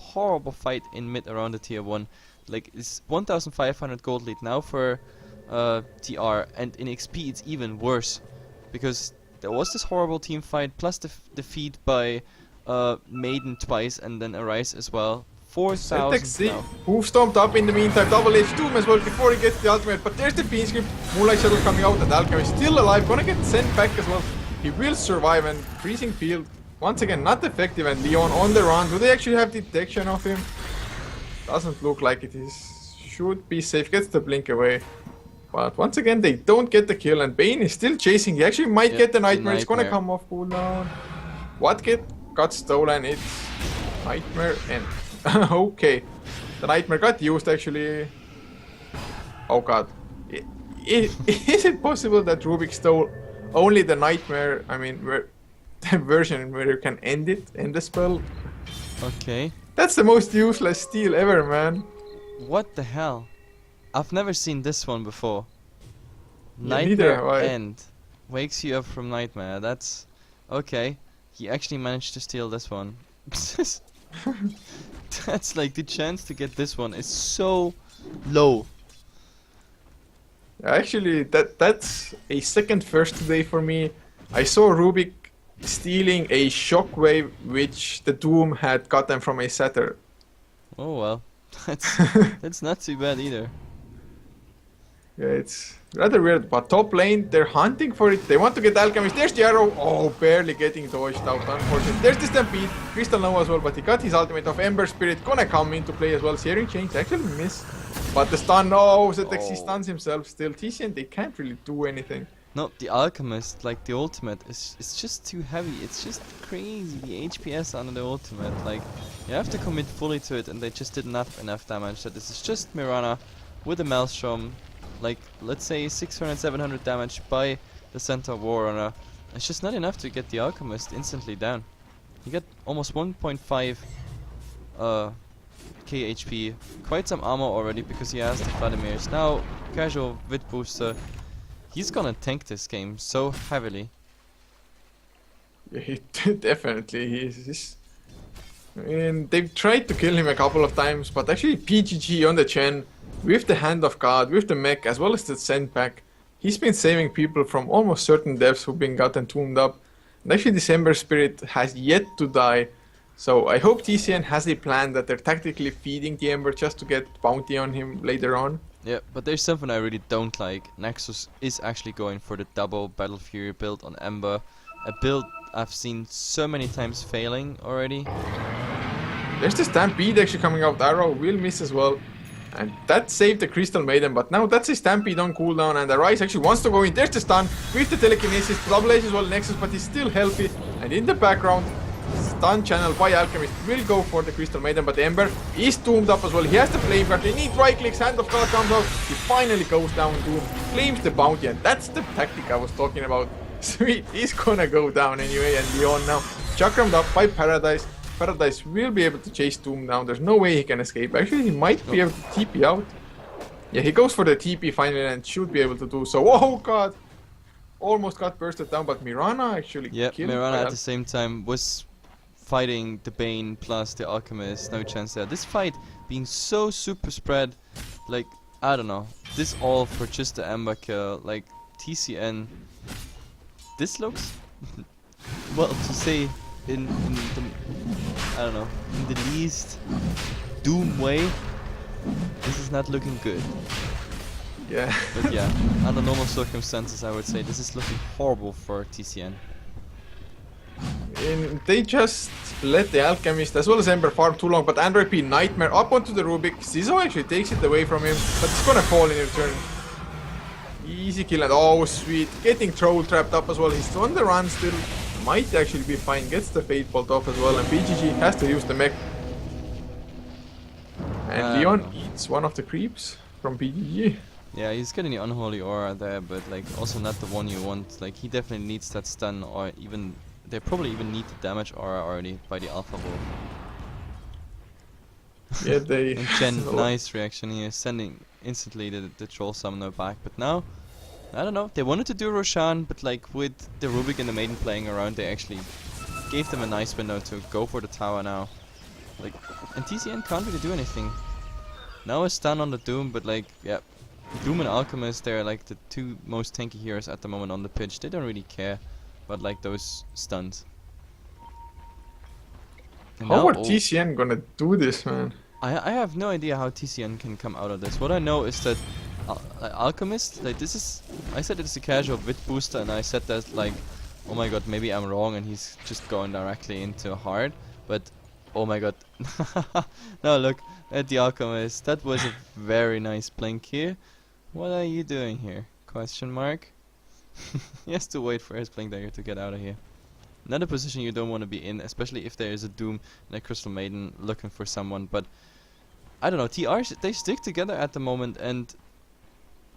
fight in mid around the tier 1, Like, it's 1,500 gold lead now for TR, and in XP it's even worse, because there was this horrible team fight, plus the defeat by Maiden twice, and then Arise as well. 4,000 now. Who stomped up in the meantime, double H Doom as well before he gets the ultimate, but there's the Fiend Script, Moonlight Shadow coming out, and Alchemist still alive, gonna get sent back as well. He will survive, and Freezing Field, once again, not effective, and Leon on the run. Do they actually have detection of him? Doesn't look like it is. Should be safe, gets the blink away. But once again, they don't get the kill, and Bane is still chasing. He actually might get the Nightmare. It's gonna come off cooldown. What got stolen? It's Nightmare and... okay. The Nightmare got used, actually. Oh god. Is it possible that Rubik stole only the Nightmare? I mean, the version where you can end the spell? Okay. That's the most useless steal ever, man. What the hell? I've never seen this one before. Yeah, Nightmare End. Wakes you up from nightmare. That's... okay. He actually managed to steal this one. That's like, the chance to get this one is so low. Actually, that's a second first today for me. I saw Rubik stealing a Shockwave, which the Doom had gotten from a setter. Oh well. That's not too bad either. Yeah, it's rather weird, but top lane, they're hunting for it. They want to get Alchemist. There's the arrow. Oh, barely getting dodged out, unfortunately. There's the Stampede. Crystal Nova as well, but he got his ultimate of Ember Spirit. Gonna come into play as well. Searing Chains actually missed. But the stun, no, Zetexi stuns himself still. TCN, they can't really do anything. No, the Alchemist, like the ultimate, it's just too heavy. It's just crazy, the HPS on the ultimate. Like, you have to commit fully to it, and they just didn't have enough damage. So this is just Mirana with a Maelstrom. Like, let's say 600, 700 damage by the Centaur Warrunner. It's just not enough to get the Alchemist instantly down. You get almost 1.5 k HP. Quite some armor already, because he has the Vladimirs. Now, casual Vit Booster. He's gonna tank this game so heavily. Yeah, he definitely is. And they've tried to kill him a couple of times, but actually PGG on the Chen, with the Hand of God, with the mech, as well as the Send Pack, he's been saving people from almost certain deaths who've been gotten tombed up. And actually this Ember Spirit has yet to die. So I hope TCN has a plan that they're tactically feeding the Ember just to get bounty on him later on. Yeah, but there's something I really don't like. Nexus is actually going for the double Battle Fury build on Ember. A build I've seen so many times failing already. There's the Stampede actually coming out. Arrow will miss as well. And that saved the Crystal Maiden, but now that's a Stampede on cooldown, and the Rise actually wants to go in. There's the stun with the telekinesis, double H as well, Nexus, but he's still healthy. And in the background, stun channel by Alchemist will go for the Crystal Maiden, but Ember is doomed up as well. He has the Flame Guard, he needs right clicks, Hand of God comes out, he finally goes down, Doom claims the bounty, and that's the tactic I was talking about. Sweet, he's gonna go down anyway, and Leon now chakrammed up by Paradise. Paradise will be able to chase Doom down. There's no way he can escape. Actually, he might be able to TP out. Yeah, he goes for the TP finally and should be able to do so. Oh god! Almost got bursted down, but Mirana actually killed Mirana at the same time was fighting the Bane plus the Alchemist. No chance there. This fight being so super spread, like, I don't know. This all for just the Ember kill. Like, TCN. This looks, well, to say in the, I don't know, in the least Doom way, this is not looking good. Yeah. But yeah, under normal circumstances I would say this is looking horrible for TCN. And they just let the Alchemist as well as Ember farm too long, but Android P Nightmare up onto the Rubik. Zizo actually takes it away from him, but it's gonna fall in return. Easy kill, and oh sweet, getting Troll trapped up as well. He's on the run still, might actually be fine, gets the Fate Bolt off as well, and BGG has to use the mech. And Leon eats one of the creeps from BGG. Yeah, he's getting the Unholy Aura there, but like also not the one you want. Like, he definitely needs that stun, or even, they probably even need the damage aura already by the Alpha Wolf. Yeah, they... And Chen, nice reaction here, sending instantly the Troll Summoner back, but now, I don't know, they wanted to do Roshan, but like with the Rubik and the Maiden playing around, they actually gave them a nice window to go for the tower now. Like, and TCN can't really do anything. Now a stun on the Doom, but like, yeah. Doom and Alchemist, they're like the two most tanky heroes at the moment on the pitch. They don't really care about like those stuns. And How now, are TCN gonna do this, man? I have no idea how TCN can come out of this. What I know is that Alchemist, like this is, I said it's a casual bit booster, and I said that like, oh my god, maybe I'm wrong, and he's just going directly into hard. But oh my god, no, look at the Alchemist. That was a very nice blink here. What are you doing here? Question mark. He has to wait for his blink dagger to get out of here. Another position you don't want to be in, especially if there is a Doom and a Crystal Maiden looking for someone. But I don't know, TR, they stick together at the moment, and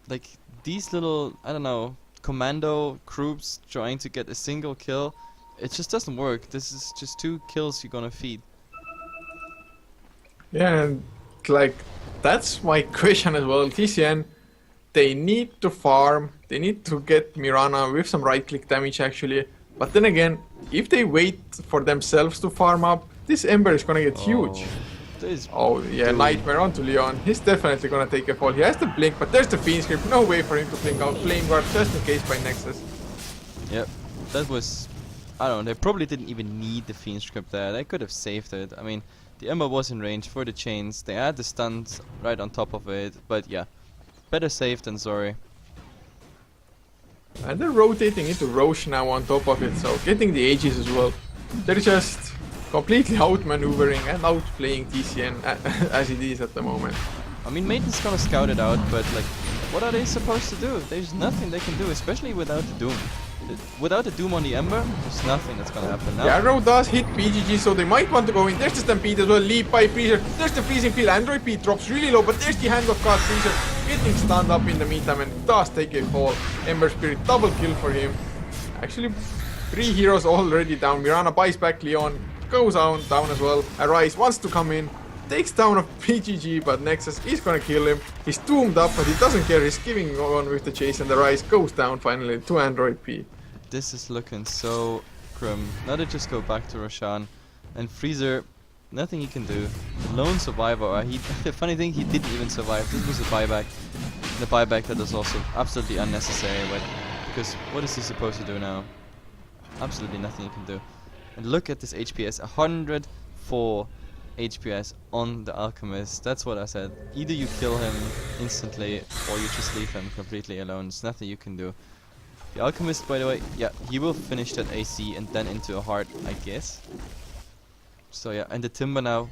like these little, I don't know, commando groups trying to get a single kill, it just doesn't work. This is just 2 kills you're gonna feed. Yeah, and like that's my question as well. TCN, they need to farm, they need to get Mirana with some right click damage actually. But then again, if they wait for themselves to farm up, this Ember is gonna get huge. Oh yeah, Doom. Nightmare onto Leon. He's definitely gonna take a fall. He has to blink, but there's the Fiend Script. No way for him to blink out. Flame Guard just in case by Nexus. Yep, that was, I don't know, they probably didn't even need the Fiend Script there. They could have saved it. I mean, the Ember was in range for the chains. They had the stuns right on top of it. But yeah, better safe than sorry. And they're rotating into Roche now on top of it, so getting the Aegis as well. They're just completely outmaneuvering and outplaying TCN as it is at the moment. I mean, Maiden's gonna scout it out, but like, what are they supposed to do? There's nothing they can do, especially without the Doom. Without the Doom on the Ember, there's nothing that's gonna happen now. The arrow does hit BGG, so they might want to go in. There's the Stampede as well, leap by Freezer. There's the Freezing Field, Android P drops really low, but there's the Hand of God Freezer getting stunned up in the meantime and does take a fall. Ember Spirit, double kill for him. Actually, 3 heroes already down. Mirana buys back Leon, goes down as well. Arise wants to come in, takes down a PGG, but Nexus is gonna kill him. He's doomed up, but he doesn't care. He's giving on with the chase, and the Rise goes down finally to Android P. This is looking so grim. Now they just go back to Roshan, and Freezer, nothing he can do. Lone survivor. The funny thing, he didn't even survive. This was a buyback. The buyback that is also absolutely unnecessary, but because what is he supposed to do now? Absolutely nothing he can do. And look at this HPS, 104 HPS on the Alchemist. That's what I said. Either you kill him instantly, or you just leave him completely alone. There's nothing you can do. The Alchemist, by the way, yeah, he will finish that AC and then into a heart, I guess. So yeah, and the Timber now,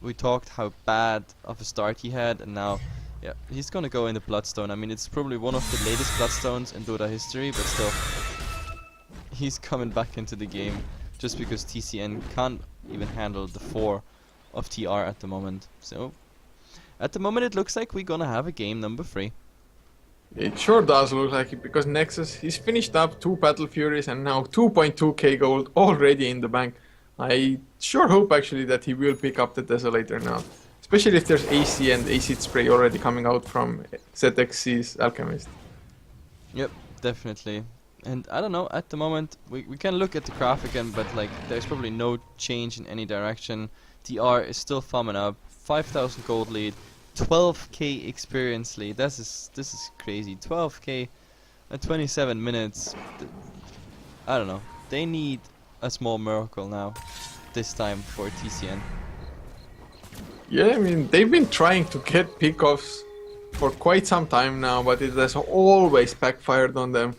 we talked how bad of a start he had, and now, yeah, he's gonna go in the Bloodstone. I mean, it's probably one of the latest Bloodstones in Dota history, but still, he's coming back into the game just because TCN can't even handle the 4 of TR at the moment. So, at the moment it looks like we're gonna have a game number 3. It sure does look like it, because Nexus, he's finished up 2 Battle Furies and now 2.2k gold already in the bank. I sure hope actually that he will pick up the Desolator now. Especially if there's AC and Acid Spray already coming out from ZXC's Alchemist. Yep, definitely. And I don't know, at the moment, we can look at the graph again, but like, there's probably no change in any direction. TR is still farming up, 5,000 gold lead, 12k experience lead. This is crazy. 12k at 27 minutes. I don't know. They need a small miracle now, this time for TCN. Yeah, I mean, they've been trying to get pickoffs for quite some time now, but it has always backfired on them.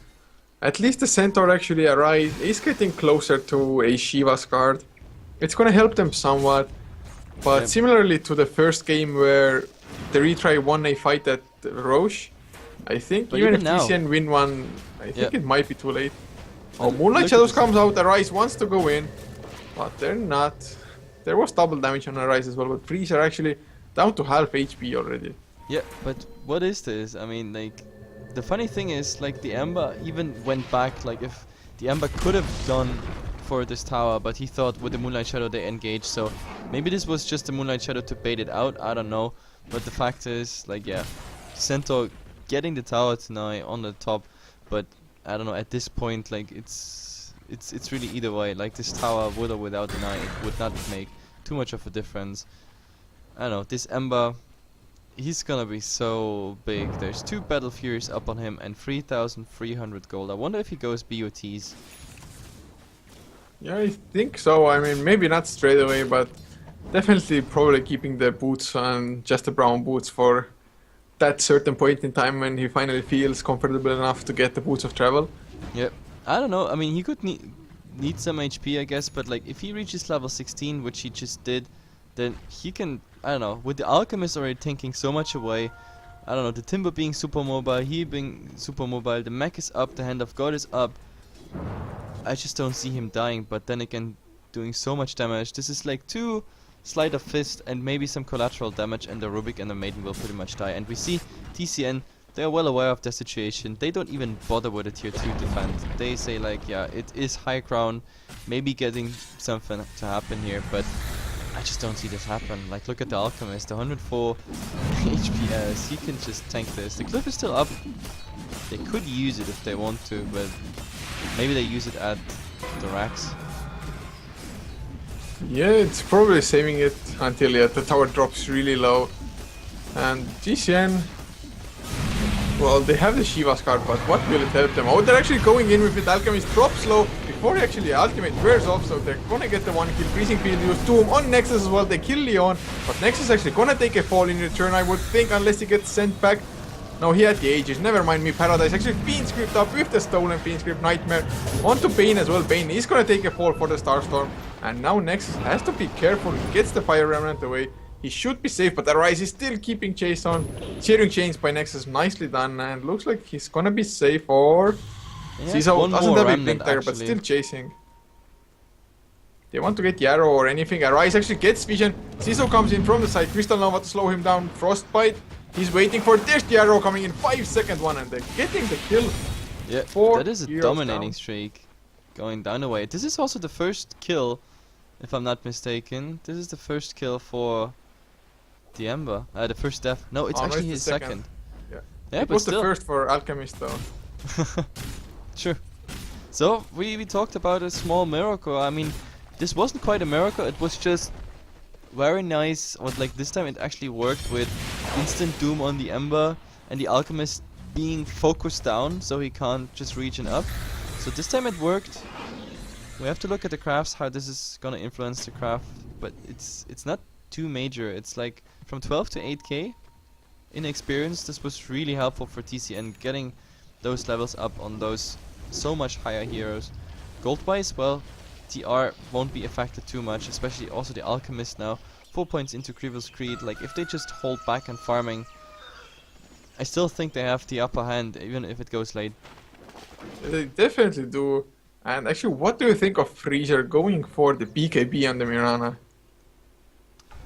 At least the Centaur actually arrived, is getting closer to a Shiva's card. It's gonna help them somewhat, but Yep. similarly to the first game where the retry won a fight at Roche, I think But even even if now- TCN win one, I think Yep. it might be too late. Oh, And Moonlight look at Shadows this- comes out, Arise wants to go in, but they're not. There was double damage on Arise as well, but Freezer actually down to half HP already. Yeah, but what is this? I mean, like, the funny thing is, like, the Ember even went back. Like, if the Ember could have gone for this tower, but he thought with the Moonlight Shadow they engaged, so maybe this was just the Moonlight Shadow to bait it out, I don't know. But the fact is, like, yeah, Centaur getting the tower tonight on the top, but I don't know, at this point, like, it's really either way. Like, this tower, with or without the knight, it would not make too much of a difference. I don't know, this Ember, he's gonna be so big. There's 2 Battle Furies up on him and 3,300 gold. I wonder if he goes BOTs. Yeah, I think so. I mean, maybe not straight away, but definitely probably keeping the boots and just the brown boots for that certain point in time when he finally feels comfortable enough to get the boots of travel. Yep. I don't know. I mean, he could need some HP, I guess, but like if he reaches level 16, which he just did, then he can, I don't know, with the Alchemist already taking so much away, I don't know, the Timber being super mobile, he being super mobile, the mech is up, the Hand of God is up. I just don't see him dying, but then again, doing so much damage. This is like 2 Sleight of Fist and maybe some collateral damage, and the Rubik and the Maiden will pretty much die. And we see TCN, they're well aware of their situation. They don't even bother with a tier 2 defense. They say like, yeah, it is high ground, maybe getting something to happen here, but I just don't see this happen. Like, look at the Alchemist, the 104 HPS, he can just tank this. The cliff is still up. They could use it if they want to, but maybe they use it at the racks. Yeah, it's probably saving it until the tower drops really low. And TCN, well, they have the Shiva's card, but what will it help them? Oh, they're actually going in with it. Alchemist drops low before actually ultimate wears off, so they're gonna get the 1 kill. Freezing Field use Doom on Nexus as well. They kill Leon, but Nexus is actually gonna take a fall in return, I would think, unless he gets sent back. No, he had the Aegis, never mind me. Paradise actually Fiend Script up with the stolen Fiend Script. Nightmare onto Bane as well. Bane is gonna take a fall for the Starstorm, and now Nexus has to be careful. He gets the Fire Remnant away. He should be safe, but the Rise is still keeping chase on. Searing Chains by Nexus, nicely done, and looks like he's gonna be safe, or CISO doesn't have a blink there, but still chasing. They want to get the arrow or anything. Arise actually gets vision. CISO comes in from the side. Crystal Nova to slow him down. Frostbite. He's waiting for there's the arrow coming in. 5-second one, and they're getting the kill. Yeah, that is a dominating streak going down the way. This is also the first kill, if I'm not mistaken. This is the first kill for the Ember. The first death. No, it's actually his second. Yeah, it was the first for Alchemist though. Sure. So we talked about a small miracle. I mean, this wasn't quite a miracle. It was just very nice. Or like this time, it actually worked with instant doom on the Ember and the Alchemist being focused down, so he can't just regen up. So this time it worked. We have to look at the crafts, how this is gonna influence the craft, but it's not too major. It's like from 12 to 8k in experience. This was really helpful for TCN, getting those levels up on those so much higher heroes. Gold wise, well, TR won't be affected too much, especially also the Alchemist now. 4 points into Grievous Creed. Like, if they just hold back on farming, I still think they have the upper hand, even if it goes late. They definitely do. And actually, what do you think of Freezer going for the BKB on the Mirana?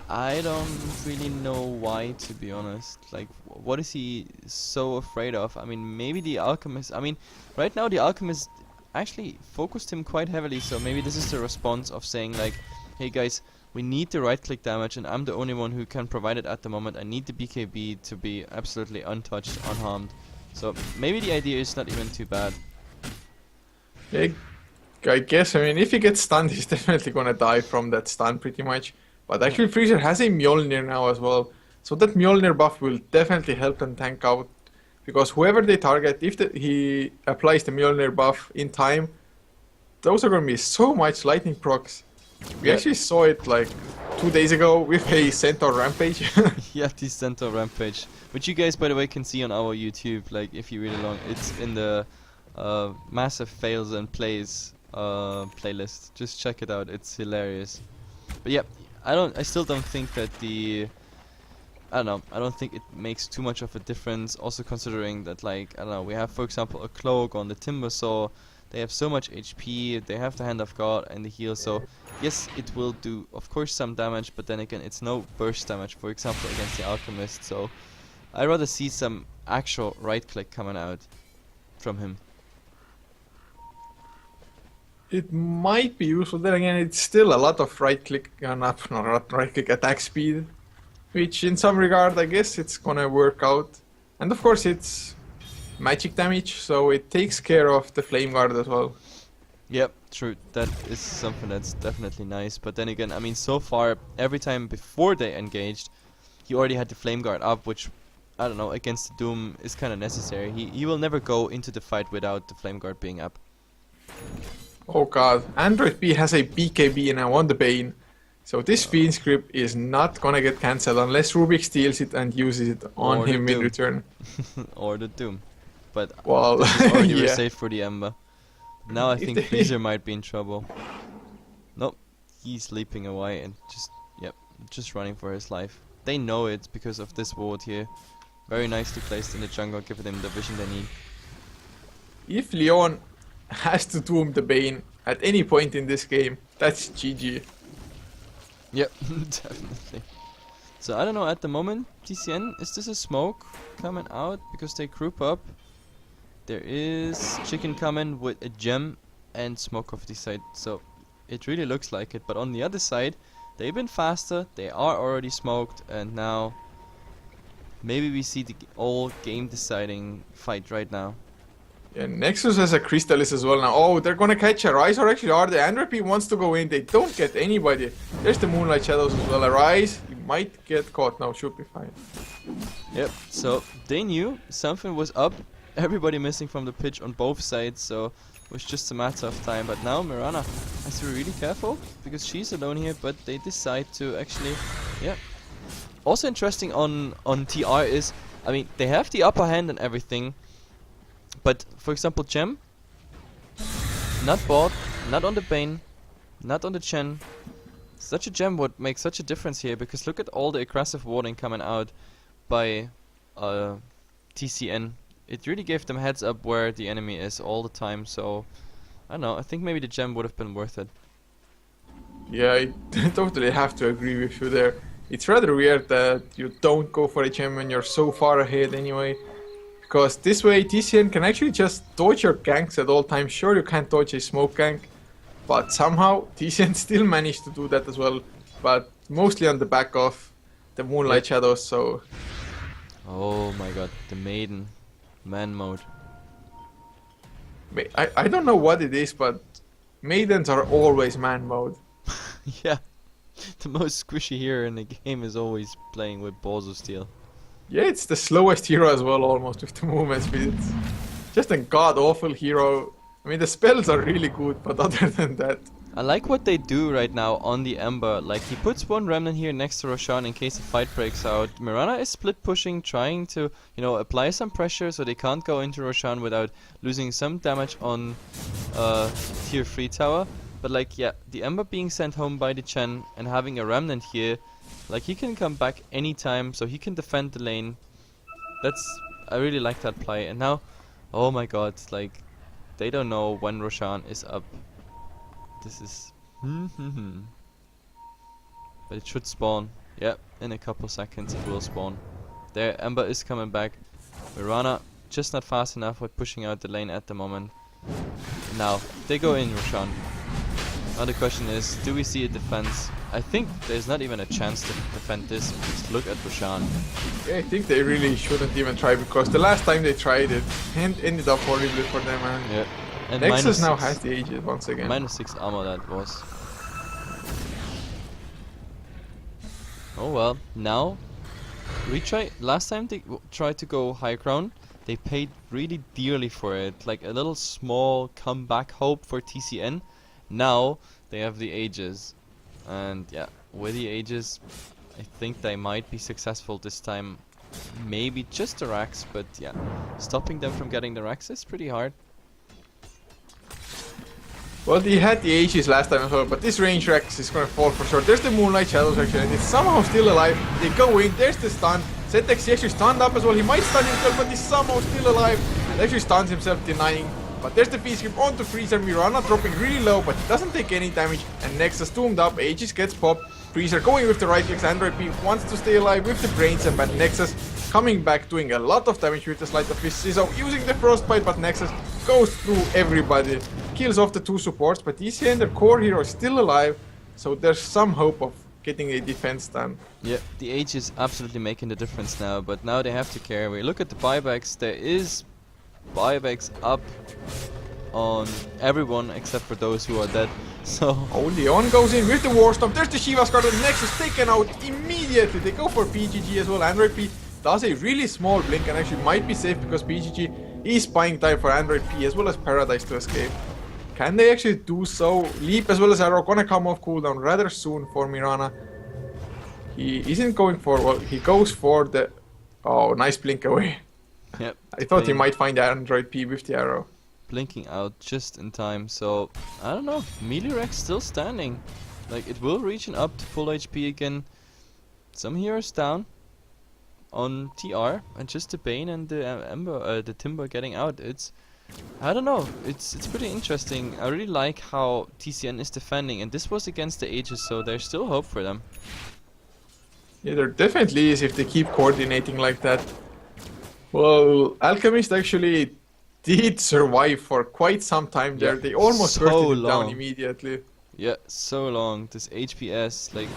I don't really know why, to be honest. Like, what is he so afraid of? I mean, maybe the Alchemist. I mean, right now the Alchemist actually focused him quite heavily, so maybe this is the response of saying like, hey guys, we need the right click damage and I'm the only one who can provide it at the moment. I need the BKB to be absolutely untouched, unharmed. So maybe the idea is not even too bad. Yeah, I guess, I mean, if he gets stunned, he's definitely gonna die from that stun pretty much. But actually Freezer has a Mjolnir now as well, so that Mjolnir buff will definitely help them tank out. Because whoever they target, if he applies the Mjolnir buff in time, those are going to be so much lightning procs. We actually saw it like 2 days ago with a Centaur Rampage. Yeah, the Centaur Rampage, which you guys, by the way, can see on our YouTube. Like, if you really long, it's in the massive fails and plays playlist. Just check it out; it's hilarious. But yeah, I still don't think that I don't know, I don't think it makes too much of a difference, also considering that, like, I don't know, we have, for example, a Cloak on the Timber Saw. They have so much HP, they have the Hand of God and the heal, so yes, it will do, of course, some damage, but then again, it's no burst damage, for example, against the Alchemist, so I'd rather see some actual right-click coming out from him. It might be useful, then again, it's still a lot of right-click, not right-click, attack speed. Which in some regard, I guess it's gonna work out. And of course it's magic damage, so it takes care of the Flame Guard as well. Yep, true. That is something that's definitely nice. But then again, I mean, so far, every time before they engaged, he already had the Flame Guard up, which, I don't know, against the Doom is kind of necessary. He will never go into the fight without the Flame Guard being up. Oh god, Android B has a BKB now on the Bane. So this Fiend script is not gonna get cancelled unless Rubik steals it and uses it on Or the him in Doom. return. Or the Doom. But Well, this is already yeah. safe for the Ember. Now I If think they- Freezer might be in trouble. Nope, he's leaping away and just running for his life. They know it because of this ward here. Very nicely placed in the jungle, giving them the vision they need. If Leon has to Doom the Bane at any point in this game, that's GG. Yep, definitely. So I don't know, at the moment, TCN, is this a smoke coming out because they group up? There is Chicken coming with a gem and smoke off the side, so it really looks like it. But on the other side, they've been faster, they are already smoked, and now maybe we see the all game deciding fight right now. Yeah, Nexus has a Crystallis as well now. Oh, they're gonna catch a Rise, or actually are they? Android P wants to go in, they don't get anybody. There's the Moonlight Shadows as well. A Rise, he might get caught now, should be fine. Yep, so they knew something was up, everybody missing from the pitch on both sides, so it was just a matter of time. But now Mirana has to be really careful because she's alone here, but they decide to actually, yeah. Also interesting on TR is, I mean, they have the upper hand and everything, but for example, Gem, not bought, not on the Bane, not on the Chen. Such a Gem would make such a difference here because look at all the aggressive warding coming out by TCN. It really gave them heads up where the enemy is all the time, so I don't know, I think maybe the Gem would have been worth it. Yeah, I totally have to agree with you there. It's rather weird that you don't go for a gem when you're so far ahead anyway. Because this way TCN can actually just dodge your ganks at all times. Sure, you can't dodge a smoke gank, but somehow TCN still managed to do that as well. But mostly on the back of the Moonlight Shadows, so... Oh my god, the Maiden. Man mode. I don't know what it is, but Maidens are always man mode. Yeah, the most squishy hero in the game is always playing with balls of steel. Yeah, it's the slowest hero as well, almost, with the movement speed. It's just a god-awful hero. I mean, the spells are really good, but other than that... I like what they do right now on the Ember. Like, he puts one Remnant here next to Roshan in case a fight breaks out. Mirana is split pushing, trying to, you know, apply some pressure so they can't go into Roshan without losing some damage on tier 3 tower. But like, yeah, the Ember being sent home by the Chen and having a Remnant here, like, he can come back anytime, so he can defend the lane. I really like that play. And now, oh my god, like, they don't know when Roshan is up. This is... But it should spawn. Yep, in a couple seconds it will spawn. There, Ember is coming back. Mirana just not fast enough with pushing out the lane at the moment. Now, they go in Roshan. Now the question is, do we see a defense? I think there's not even a chance to defend this. Just look at Roshan. Yeah, I think they really shouldn't even try, because the last time they tried it, ended up horribly for them, and Yeah. And Nexus now -6 has the ages once again. -6 armor that was. Oh well, now retry. Last time they tried to go high ground, they paid really dearly for it. Like a little small comeback hope for TCN. Now they have the Aegis, and yeah, with the Aegis, I think they might be successful this time. Maybe just the Rax, but yeah, stopping them from getting the Rax is pretty hard. Well, they had the Aegis last time as well, but this range Rex is gonna fall for sure. There's the Moonlight Shadows actually, and it's somehow still alive. They go in, there's the stun. Zetex actually stunned up as well. He might stun himself, but he's somehow still alive. And actually stuns himself, denying. But there's the Feast Grip onto Freezer. Mirana dropping really low, but he doesn't take any damage. And Nexus zoomed up, Aegis gets popped. Freezer going with the right clicks. Android P wants to stay alive with the Brains, but Nexus coming back, doing a lot of damage with the Sleight of Fist. Scizzo using the Frostbite, but Nexus goes through everybody. Kills off the two supports, but TCN, their core hero, is still alive. So there's some hope of getting a defense done. Yeah, the age is absolutely making the difference now, but now they have to carry. Look at the buybacks. There is buybacks up on everyone except for those who are dead. So Oh, Leon goes in with the War Stomp. There's the Shiva's card. The Nexus taken out immediately. They go for PGG as well. Android P does a really small blink and actually might be safe because PGG is buying time for Android P as well as Paradise to escape. Can they actually do so? Leap as well as Arrow gonna come off cooldown rather soon for Mirana. He isn't going for, well, he goes for the, oh, nice blink away. yep, I thought he might find Android P with the arrow. blinking out just in time. So I don't know. Melee Rex still standing. Like it will reach up to full HP again. Some heroes down on TR, and just the Bane and the the Timber getting out. I don't know. It's pretty interesting. I really like how TCN is defending, and this was against the Aegis, so there's still hope for them. Yeah, there definitely is if they keep coordinating like that. Well, Alchemist actually did survive for quite some time there. Yeah, They almost so bursted it down long. immediately. Yeah, so long. This HPS, like,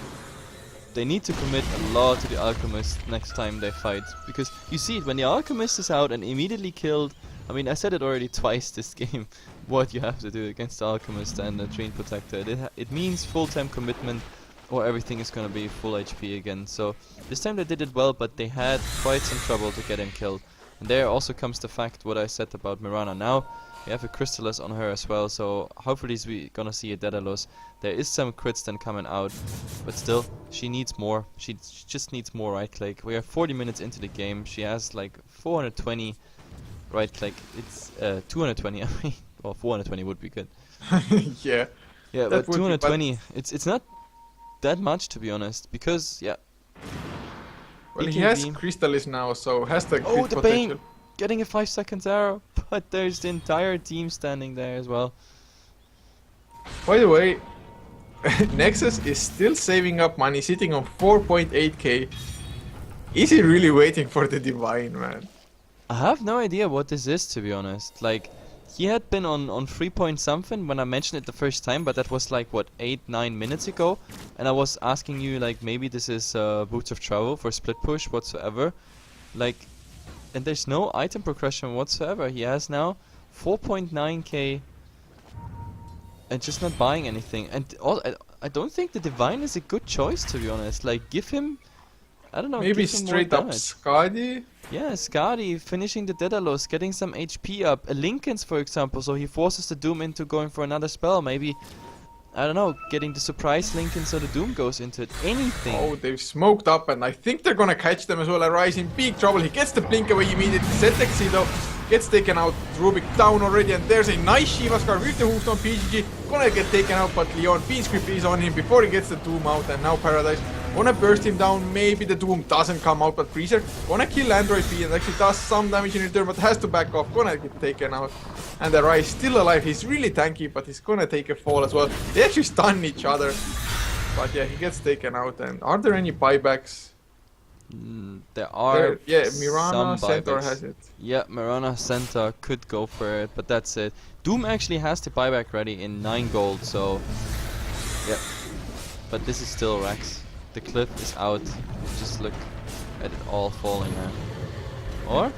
they need to commit a lot to the Alchemist next time they fight. Because you see it, when the Alchemist is out and immediately killed, I mean, I said it already twice this game, what you have to do against the Alchemist and the Train Protector. It means full-time commitment, or everything is gonna be full HP again. So this time they did it well, but they had quite some trouble to get him killed. And there also comes the fact what I said about Mirana. Now we have a Crystallis on her as well, so hopefully we're gonna see a Daedalus. There is some crits then coming out, but still, she needs more. She just needs more right click. We are 40 minutes into the game. She has like 420 right click. It's 220. I mean, well, 420 would be good. Yeah. Yeah, That but would be 220. It's not that much, to be honest, because yeah. Well, he BKB. has Crystallis now, so has the Oh, crit the potential. Bane getting a 5 seconds arrow, but there's the entire team standing there as well. By the way, Nexus is still saving up money, sitting on 4.8k. Is he really waiting for the Divine, man? I have no idea what this is, to be honest. Like, he had been on 3 point something when I mentioned it the first time, but that was like, what, 8-9 minutes ago? And I was asking you, like, maybe this is Boots of Travel for split push whatsoever. Like, and there's no item progression whatsoever. He has now 4.9k and just not buying anything. And I don't think the Divine is a good choice, to be honest. Like, give him, I don't know, Maybe give him more straight up damage. Skadi? Yeah, Skadi finishing the Daedalus, getting some HP up. A Linken's, for example, so he forces the Doom into going for another spell. Maybe, I don't know, getting the surprise Linken so the Doom goes into it. Anything. Oh, they've smoked up, and I think they're gonna catch them as well. Arise in big trouble. He gets the blink away immediately. Zetexi though gets taken out. Rubik down already, and there's a nice Shiva Scar with the Hoofstone. PGG gonna get taken out, but Leon Beast Grip is on him before he gets the Doom out, and now Paradise gonna burst him down. Maybe the Doom doesn't come out, but Freezer gonna kill Android P and actually does some damage in return, but has to back off. Gonna get taken out. And the Rai is still alive. He's really tanky, but he's gonna take a fall as well. They actually stun each other. But yeah, he gets taken out. And are there any buybacks? There are Yeah, Mirana some Centaur buybacks. has it. Yeah, Mirana Centaur could go for it, but that's it. Doom actually has the buyback ready in 9 gold, so yeah. But this is still Rax. The cliff is out. Just look at it all falling now. Or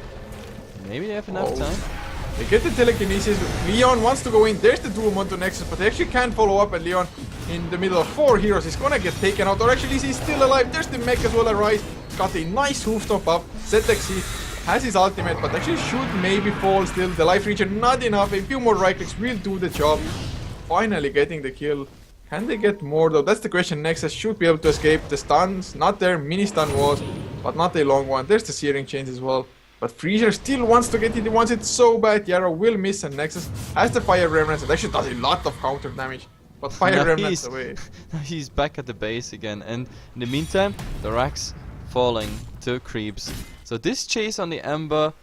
maybe they have enough Oh. time. They get the telekinesis. Leon wants to go in. There's the Doom onto Nexus, but they actually can't follow up. And Leon, in the middle of 4 heroes, is gonna get taken out. Or actually, he's still alive. There's the mech as well. Arise. Got a nice hoofstomp up. Zetexi has his ultimate, but actually should maybe fall still. The life region not enough. A few more right clicks will do the job. Finally getting the kill. Can they get more though? That's the question. Nexus should be able to escape. The stuns, not there. Mini stun was, but not a long one. There's the searing chains as well. But Freezer still wants to get it. He wants it so bad. Yarrow will miss, and Nexus has the Fire Remnants. It actually does a lot of counter damage. But Fire Remnants away. He's back at the base again, and in the meantime, the Rax falling to creeps. So this chase on the Ember,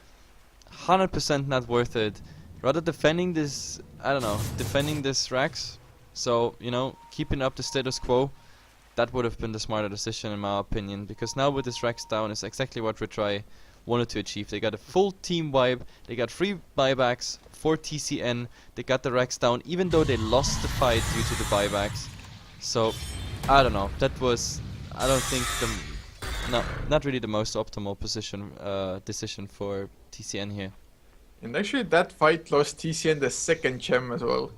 100% not worth it. Rather defending this, I don't know, defending this Rax. So, you know, keeping up the status quo, that would have been the smarter decision in my opinion. Because now with this Rax down is exactly what Retry wanted to achieve. They got a full team wipe, they got 3 buybacks for TCN, they got the Rax down even though they lost the fight due to the buybacks. So, I don't know, that was, I don't think not really the most optimal decision for TCN here. And actually that fight lost TCN the second gem as well.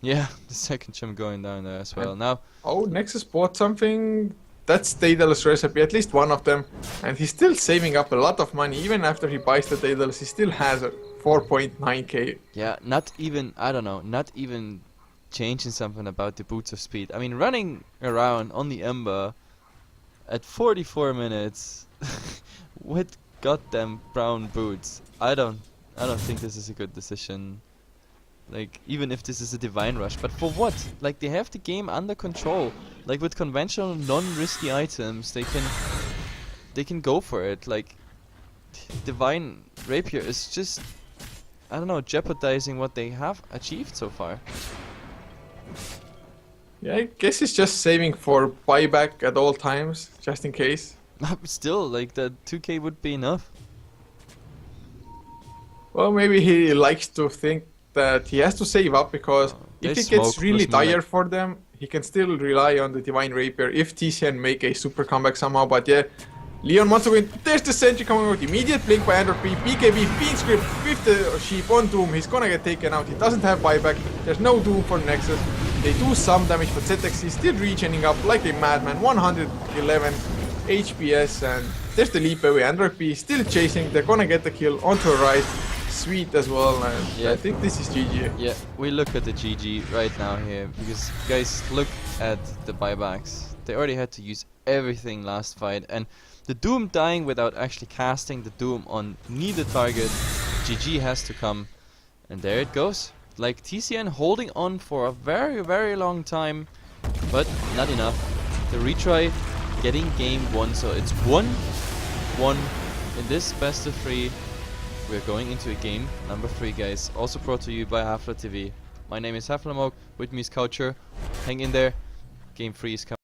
Yeah, the second gem going down there as well. Now, oh, Nexus bought something. That's Daedalus recipe, at least one of them. And he's still saving up a lot of money. Even after he buys the Daedalus, he still has a 4.9k. yeah, not even, I don't know, not even changing something about the boots of speed. I mean, running around on the Ember at 44 minutes with goddamn brown boots. I don't think this is a good decision. Like, even if this is a divine rush, but for what? Like, they have the game under control. Like, with conventional non-risky items, they can go for it. Like, divine rapier is just, I don't know, jeopardizing what they have achieved so far. Yeah, I guess he's just saving for buyback at all times, just in case. Still, like, the 2k would be enough. Well, maybe he likes to think that he has to save up because if it gets really dire for them, he can still rely on the Divine Rapier if TCN make a super comeback somehow. But yeah, Leon wants to win. There's the Sentry coming out. Immediate blink by Android P. BKB, Fiend Script with the Sheep on Doom. He's gonna get taken out. He doesn't have buyback. There's no Doom for Nexus. They do some damage, but ZX is still regening up like a madman. 111 HPS, and there's the leap away. Android P still chasing. They're gonna get the kill onto a Rise. Sweet as well, and yeah. I think this is GG. Yeah, we look at the GG right now here, because guys, look at the buybacks. They already had to use everything last fight, and the Doom dying without actually casting the Doom on neither target. GG has to come, and there it goes. Like, TCN holding on for a very long time, but not enough. The retry getting game 1, so it's 1-1 in this best of 3. We're going into a game number 3, guys. Also brought to you by Heflatv. My name is Heflatv. With me is Coucher. Hang in there. Game 3 is coming.